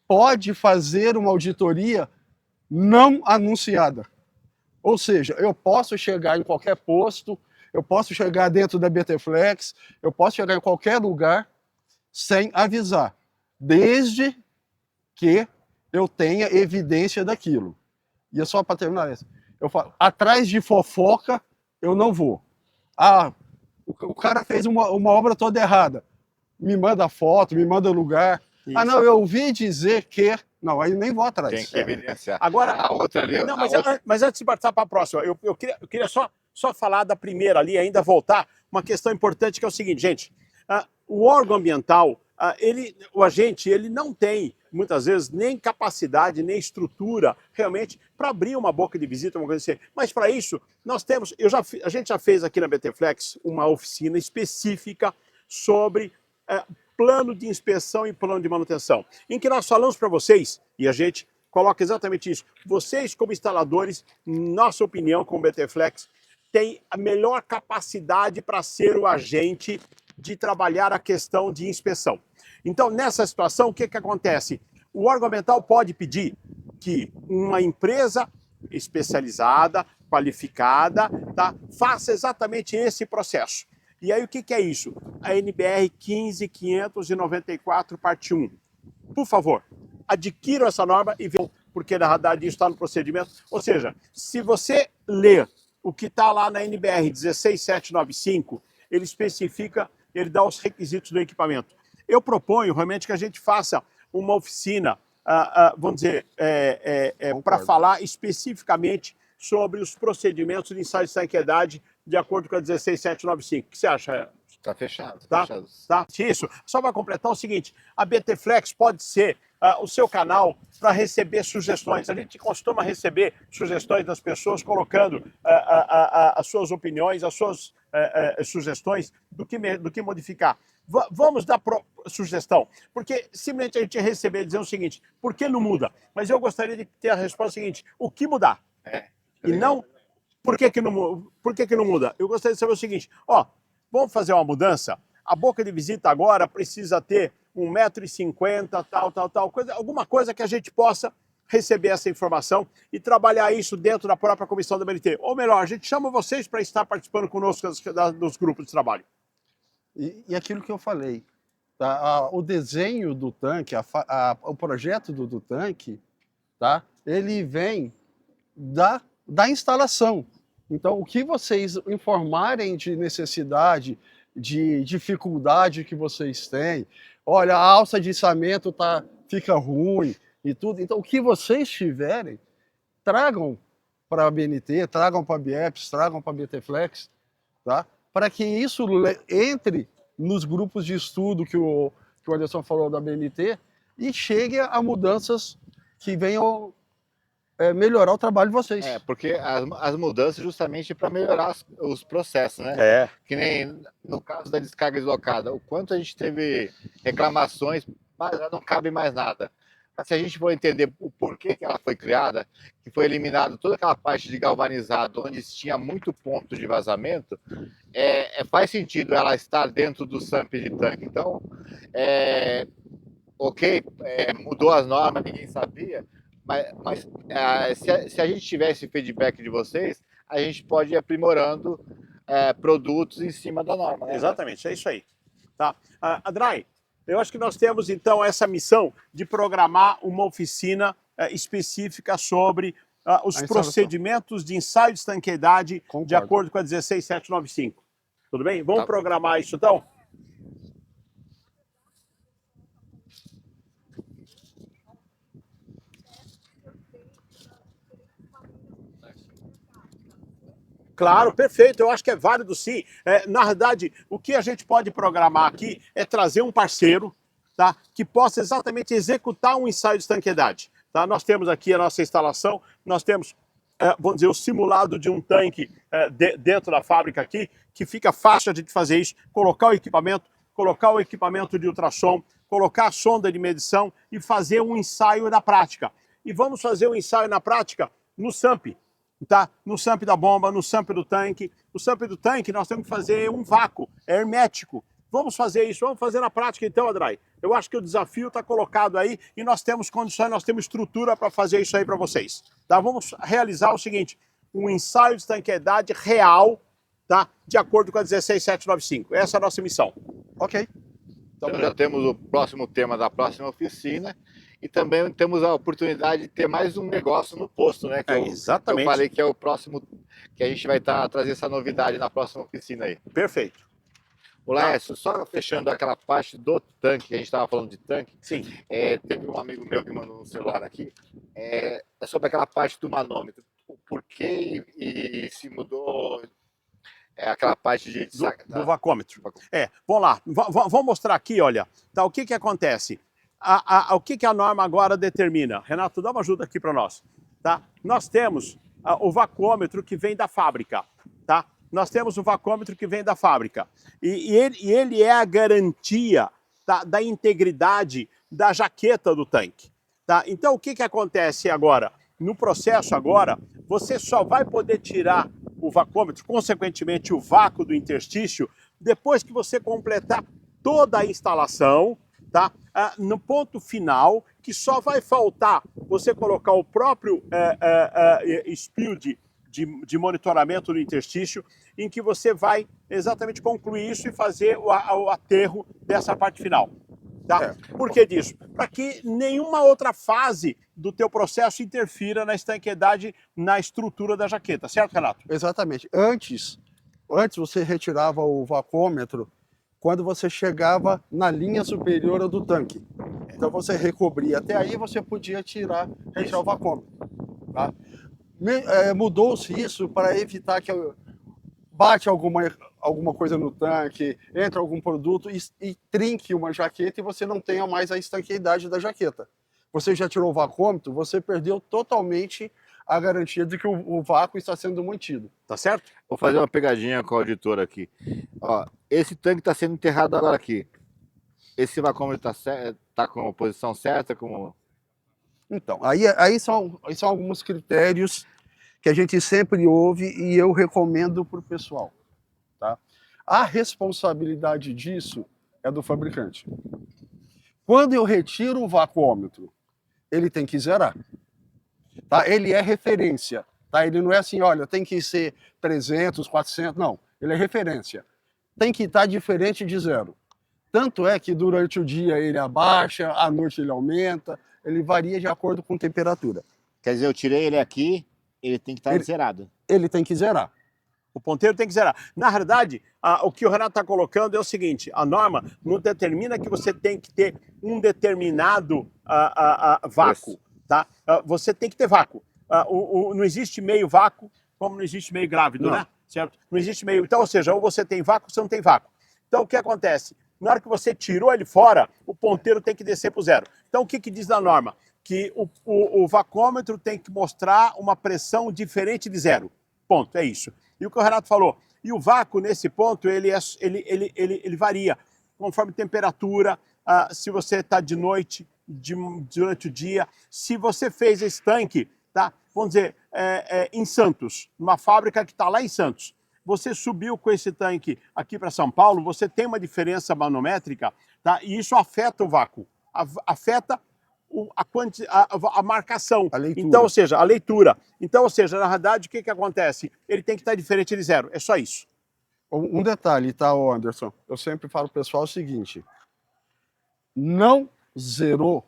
pode fazer uma auditoria não anunciada. Ou seja, eu posso chegar em qualquer posto, eu posso chegar dentro da BT-Flex, eu posso chegar em qualquer lugar sem avisar, desde que eu tenha evidência daquilo. E é só para terminar isso. Eu falo, atrás de fofoca, eu não vou. O cara fez uma obra toda errada. Me manda foto, me manda lugar. Isso. Não, eu ouvi dizer que... Não, aí nem vou atrás. Tem que evidenciar. Agora, a outra ali... Não, mas antes de passar para a próxima, eu queria só falar da primeira ali, ainda voltar. Uma questão importante que é o seguinte, gente. O órgão ambiental, o agente, ele não tem, muitas vezes, nem capacidade, nem estrutura, realmente, para abrir uma boca de visita, uma coisa assim. Mas, para isso, nós temos... a gente já fez aqui na BT-Flex uma oficina específica sobre... plano de inspeção e plano de manutenção, em que nós falamos para vocês, e a gente coloca exatamente isso, vocês como instaladores, nossa opinião como BT-Flex, têm a melhor capacidade para ser o agente de trabalhar a questão de inspeção. Então, nessa situação, o que acontece? O órgão ambiental pode pedir que uma empresa especializada, qualificada, tá, faça exatamente esse processo. E aí o que é isso? A NBR 15594, parte 1. Por favor, adquiram essa norma e vejam porque na verdade isso está no procedimento. Ou seja, se você ler o que está lá na NBR 16795, ele especifica, ele dá os requisitos do equipamento. Eu proponho realmente que a gente faça uma oficina, vamos dizer, para falar especificamente sobre os procedimentos de ensaio de estanqueidade de acordo com a 16795. O que você acha? Está fechado. Tá? Isso. Só para completar o seguinte, a BT-Flex pode ser o seu canal para receber sugestões. A gente costuma receber sugestões das pessoas colocando as suas opiniões, as suas sugestões do que modificar. Vamos dar sugestão, porque simplesmente a gente receber e dizer o seguinte, por que não muda? Mas eu gostaria de ter a resposta seguinte, o que mudar? E não... Por que não muda? Eu gostaria de saber o seguinte, vamos fazer uma mudança? A boca de visita agora precisa ter 1,50 m, tal coisa, alguma coisa que a gente possa receber essa informação e trabalhar isso dentro da própria comissão da BNT. Ou melhor, a gente chama vocês para estar participando conosco dos grupos de trabalho. E aquilo que eu falei, tá? O desenho do tanque, o projeto do tanque, tá? Ele vem da instalação. Então, o que vocês informarem de necessidade, de dificuldade que vocês têm, olha, a alça de içamento fica ruim e tudo. Então, o que vocês tiverem, tragam para a BNT, tragam para a BIEPS, tragam para a BT-Flex, tá? Para que isso entre nos grupos de estudo que o Anderson falou da BNT e chegue a mudanças que venham melhorar o trabalho de vocês. Porque as mudanças justamente para melhorar os processos, né? Que nem no caso da descarga deslocada, o quanto a gente teve reclamações, mas não cabe mais nada. Se a gente for entender o porquê que ela foi criada, que foi eliminada toda aquela parte de galvanizado, onde tinha muito ponto de vazamento, faz sentido ela estar dentro do SAMP de tanque. Então, ok, mudou as normas, ninguém sabia, mas se a gente tiver esse feedback de vocês, a gente pode ir aprimorando produtos em cima da norma. Né? Exatamente, é isso aí. Tá? Adrai, eu acho que nós temos então essa missão de programar uma oficina específica sobre os procedimentos de ensaio de estanqueidade. Concordo. De acordo com a 16795. Tudo bem? Vamos programar isso então? Claro, perfeito. Eu acho que é válido sim. Na verdade, o que a gente pode programar aqui é trazer um parceiro, tá, que possa exatamente executar um ensaio de estanqueidade. Tá? Nós temos aqui a nossa instalação, nós temos, vamos dizer, o simulado de um tanque dentro da fábrica aqui, que fica fácil a gente fazer isso, colocar o equipamento de ultrassom, colocar a sonda de medição e fazer um ensaio na prática. E vamos fazer um ensaio na prática no SAMP. Tá? No SAMP da bomba, no SAMP do tanque. No SAMP do tanque nós temos que fazer um vácuo, hermético. Vamos fazer isso, vamos fazer na prática então, Adrai. Eu acho que o desafio está colocado aí e nós temos condições, nós temos estrutura para fazer isso aí para vocês. Tá? Vamos realizar o seguinte, um ensaio de estanqueidade real, tá? De acordo com a 16795. Essa é a nossa missão. Ok. Então já temos o próximo tema da próxima oficina. E também temos a oportunidade de ter mais um negócio no posto, né? Exatamente. Eu falei que é o próximo, que a gente vai trazer essa novidade na próxima oficina aí. Perfeito. O Laércio, só fechando aquela parte do tanque, que a gente estava falando de tanque. Sim. Teve um amigo meu que mandou um celular aqui, sobre aquela parte do manômetro. O porquê e se mudou aquela parte do vacômetro. Vamos lá. Vamos mostrar aqui, olha. Tá, o que acontece? O que a norma agora determina? Renato, dá uma ajuda aqui para nós. Tá? Nós temos o vacômetro que vem da fábrica. Tá? Nós temos o vacômetro que vem da fábrica. E ele é a garantia da integridade da jaqueta do tanque. Tá? Então, o que acontece agora? No processo agora, você só vai poder tirar o vacômetro, consequentemente o vácuo do interstício, depois que você completar toda a instalação, tá? No ponto final, que só vai faltar você colocar o próprio spill de monitoramento do interstício, em que você vai exatamente concluir isso e fazer o aterro dessa parte final. Tá? Por que disso? Para que nenhuma outra fase do teu processo interfira na estanqueidade, na estrutura da jaqueta, certo, Renato? Exatamente. Antes você retirava o vacômetro quando você chegava na linha superior do tanque. Então você recobria até aí, você podia retirar o vacômetro. Tá? Mudou-se isso para evitar que bate alguma coisa no tanque, entra algum produto e trinque uma jaqueta e você não tenha mais a estanqueidade da jaqueta. Você já tirou o vacômetro, você perdeu totalmente a garantia de que o vácuo está sendo mantido. Tá certo? Vou fazer uma pegadinha com o auditor aqui. Ó, esse tanque está sendo enterrado agora aqui. Esse vacômetro está com a posição certa? Então, aí são alguns critérios que a gente sempre ouve e eu recomendo para o pessoal. Tá? A responsabilidade disso é do fabricante. Quando eu retiro o vacômetro, ele tem que zerar. Tá? Ele é referência. Tá? Ele não é assim, olha, tem que ser 300, 400, não. Ele é referência. Tem que estar diferente de zero. Tanto é que durante o dia ele abaixa, à noite ele aumenta, ele varia de acordo com a temperatura. Quer dizer, eu tirei ele aqui, ele tem que estar zerado. Ele tem que zerar. O ponteiro tem que zerar. Na verdade, o que o Renato está colocando é o seguinte, a norma não determina que você tem que ter um determinado vácuo. Tá? Você tem que ter vácuo. Não existe meio vácuo, como não existe meio grávido, né? Certo? Não existe meio. Então, ou seja, ou você tem vácuo ou você não tem vácuo. Então, o que acontece? Na hora que você tirou ele fora, o ponteiro tem que descer para o zero. Então, o que diz na norma? Que o vacômetro tem que mostrar uma pressão diferente de zero. Ponto, é isso. E o que o Renato falou, e o vácuo nesse ponto, ele varia conforme temperatura, se você está de noite, durante o dia. Se você fez esse tanque, tá? Vamos dizer, em Santos, numa fábrica que está lá em Santos, você subiu com esse tanque aqui para São Paulo, você tem uma diferença manométrica, tá? E isso afeta o vácuo, afeta a marcação. A leitura. Então, ou seja, a leitura. Então, ou seja, na verdade, o que acontece? Ele tem que estar diferente de zero, é só isso. Um detalhe, tá, Anderson? Eu sempre falo pro pessoal o seguinte: não zerou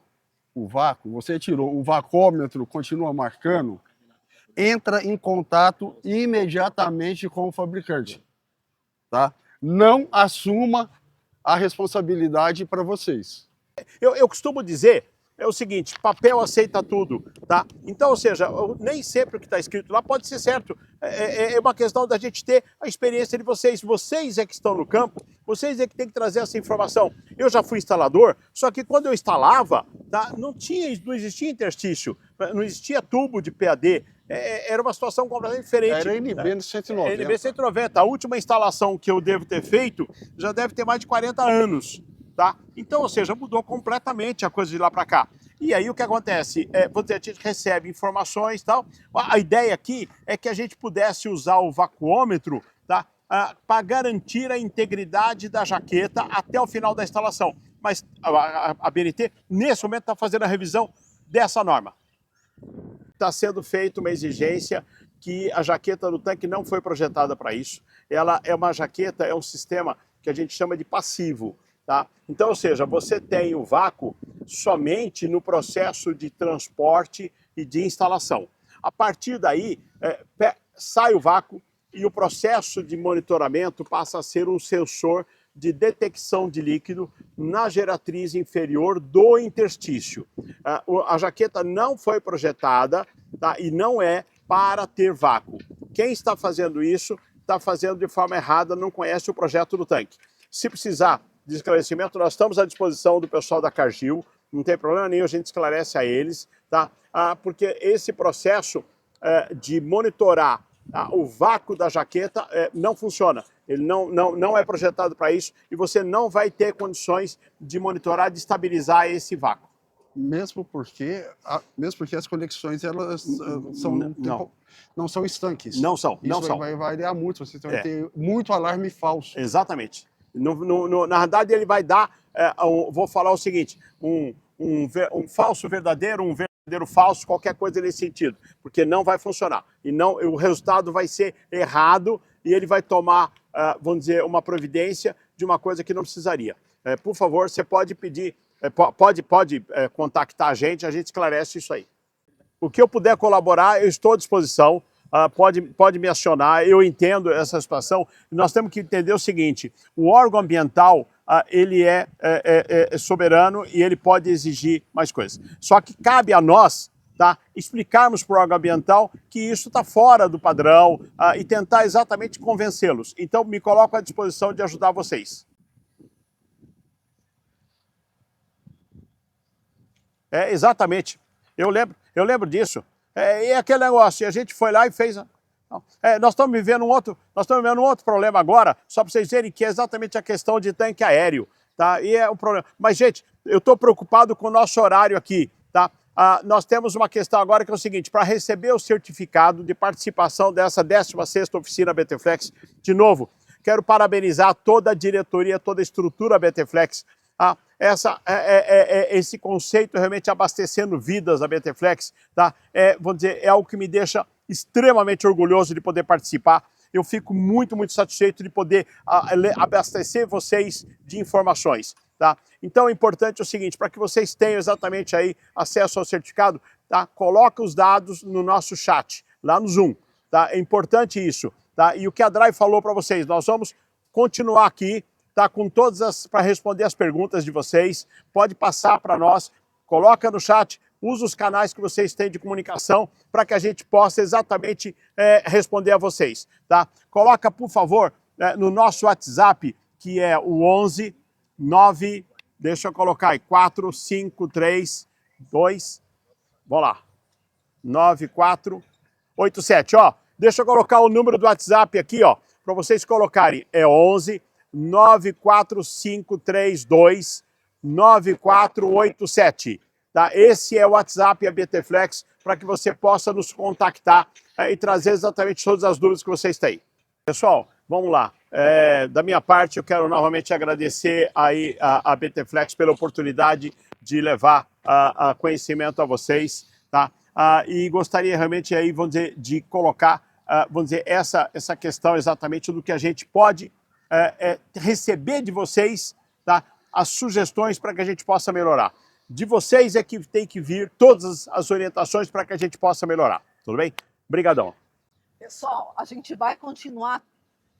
o vácuo, você tirou, o vacômetro continua marcando, entra em contato imediatamente com o fabricante, tá? Não assuma a responsabilidade para vocês. Eu costumo dizer é o seguinte: papel aceita tudo, tá? Então, ou seja, nem sempre o que está escrito lá pode ser certo. É uma questão da gente ter a experiência de vocês. Vocês é que estão no campo, vocês é que tem que trazer essa informação. Eu já fui instalador, só que quando eu instalava, tá, não existia interstício, não existia tubo de PAD. Era uma situação completamente diferente. Era NB 190. NB 190. A última instalação que eu devo ter feito já deve ter mais de 40 anos. Tá? Então, ou seja, mudou completamente a coisa de lá para cá. E aí o que acontece? A gente recebe informações e tal. A ideia aqui é que a gente pudesse usar o vacuômetro, tá, para garantir a integridade da jaqueta até o final da instalação. Mas a BNT, nesse momento, está fazendo a revisão dessa norma. Está sendo feita uma exigência que a jaqueta do tanque não foi projetada para isso. Ela é uma jaqueta, é um sistema que a gente chama de passivo. Tá? Então, ou seja, você tem o vácuo somente no processo de transporte e de instalação. A partir daí, sai o vácuo e o processo de monitoramento passa a ser um sensor de detecção de líquido na geratriz inferior do interstício. A jaqueta não foi projetada, tá? E não é para ter vácuo. Quem está fazendo isso está fazendo de forma errada, não conhece o projeto do tanque. Se precisar de esclarecimento, nós estamos à disposição do pessoal da Cargill, não tem problema nenhum, a gente esclarece a eles, tá? Porque esse processo de monitorar o vácuo da jaqueta não funciona, ele não é projetado para isso e você não vai ter condições de monitorar, de estabilizar esse vácuo. Mesmo porque as conexões elas não são estanques. Não são, não Isso são. Vai variar muito, você vai ter muito alarme falso. Exatamente. Na verdade, ele vai dar, vou falar o seguinte, um falso verdadeiro, um verdadeiro falso, qualquer coisa nesse sentido, porque não vai funcionar. E o resultado vai ser errado e ele vai tomar, vamos dizer, uma providência de uma coisa que não precisaria. Por favor, você pode pedir, pode contactar a gente esclarece isso aí. O que eu puder colaborar, eu estou à disposição. Pode me acionar, eu entendo essa situação. Nós temos que entender o seguinte: o órgão ambiental ele é soberano e ele pode exigir mais coisas. Só que cabe a nós, tá, explicarmos para o órgão ambiental que isso está fora do padrão e tentar exatamente convencê-los. Então, me coloco à disposição de ajudar vocês. Exatamente. Eu lembro disso. E aquele negócio, a gente foi lá e fez. Nós estamos vivendo um outro problema agora, só para vocês verem que é exatamente a questão de tanque aéreo, tá? E é um problema. Mas, gente, eu estou preocupado com o nosso horário aqui, tá? Nós temos uma questão agora que é o seguinte: para receber o certificado de participação dessa 16ª oficina BT-Flex, de novo, quero parabenizar toda a diretoria, toda a estrutura BT-Flex. Esse conceito realmente abastecendo vidas da BT-Flex, tá? Vamos dizer, é algo que me deixa extremamente orgulhoso de poder participar. Eu fico muito, muito satisfeito de poder abastecer vocês de informações, tá? Então é importante o seguinte: para que vocês tenham exatamente aí acesso ao certificado, tá? Coloca os dados no nosso chat, lá no Zoom, tá? É importante isso, tá? E o que a Drive falou para vocês, nós vamos continuar aqui, tá, com todas para responder as perguntas de vocês. Pode passar para nós, coloca no chat, usa os canais que vocês têm de comunicação para que a gente possa exatamente responder a vocês, tá? Coloca, por favor, no nosso WhatsApp, que é o 11 9, deixa eu colocar aí, 4532, vamos lá, 9487, ó. Deixa eu colocar o número do WhatsApp aqui, ó, para vocês colocarem, é 11 94532 9487. Tá? Esse é o WhatsApp e a BT Flex para que você possa nos contactar e trazer exatamente todas as dúvidas que vocês têm. Pessoal, vamos lá. Da minha parte, eu quero novamente agradecer aí a BT Flex pela oportunidade de levar conhecimento a vocês, tá? E gostaria realmente aí, vamos dizer, de colocar, vamos dizer, essa questão exatamente do que a gente pode receber de vocês, tá? As sugestões para que a gente possa melhorar. De vocês é que tem que vir todas as orientações para que a gente possa melhorar. Tudo bem? Obrigadão. Pessoal, a gente vai continuar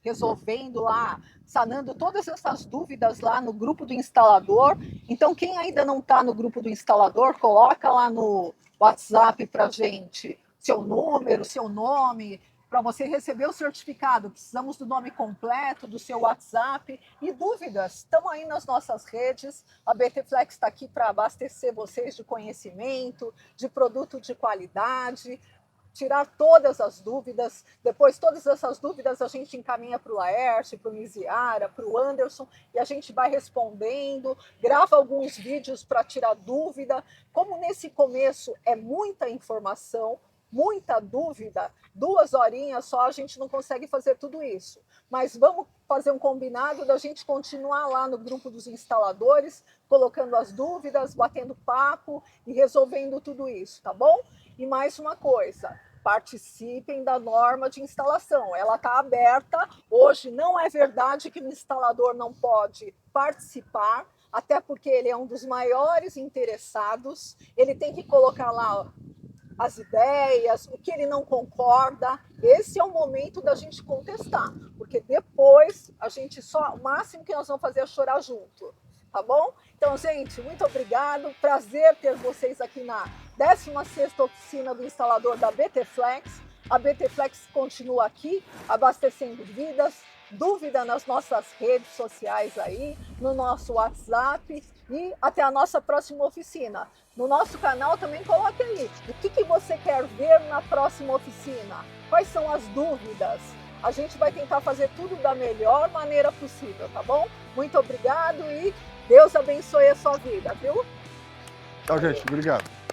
resolvendo lá, sanando todas essas dúvidas lá no grupo do instalador. Então, quem ainda não está no grupo do instalador, coloca lá no WhatsApp para gente seu número, seu nome, para você receber o certificado. Precisamos do nome completo, do seu WhatsApp e dúvidas. Estão aí nas nossas redes. A BT Flex está aqui para abastecer vocês de conhecimento, de produto de qualidade, tirar todas as dúvidas. Depois, todas essas dúvidas a gente encaminha para o Laerte, para o Miziara, para o Anderson, e a gente vai respondendo, grava alguns vídeos para tirar dúvida. Como nesse começo é muita informação, muita dúvida, 2 horinhas só a gente não consegue fazer tudo isso. Mas vamos fazer um combinado da gente continuar lá no grupo dos instaladores, colocando as dúvidas, batendo papo e resolvendo tudo isso, tá bom? E mais uma coisa, participem da norma de instalação, ela está aberta. Hoje não é verdade que o instalador não pode participar, até porque ele é um dos maiores interessados, ele tem que colocar lá as ideias, o que ele não concorda. Esse é o momento da gente contestar, porque depois a gente o máximo que nós vamos fazer é chorar junto, tá bom? Então, gente, muito obrigado, prazer ter vocês aqui na 16ª oficina do instalador da BT Flex. A BT Flex continua aqui, abastecendo vidas. Dúvida nas nossas redes sociais aí, no nosso WhatsApp, e até a nossa próxima oficina. No nosso canal também coloque aí o que você quer ver na próxima oficina, quais são as dúvidas. A gente vai tentar fazer tudo da melhor maneira possível, tá bom? Muito obrigado e Deus abençoe a sua vida, viu? Tchau, gente. Obrigado.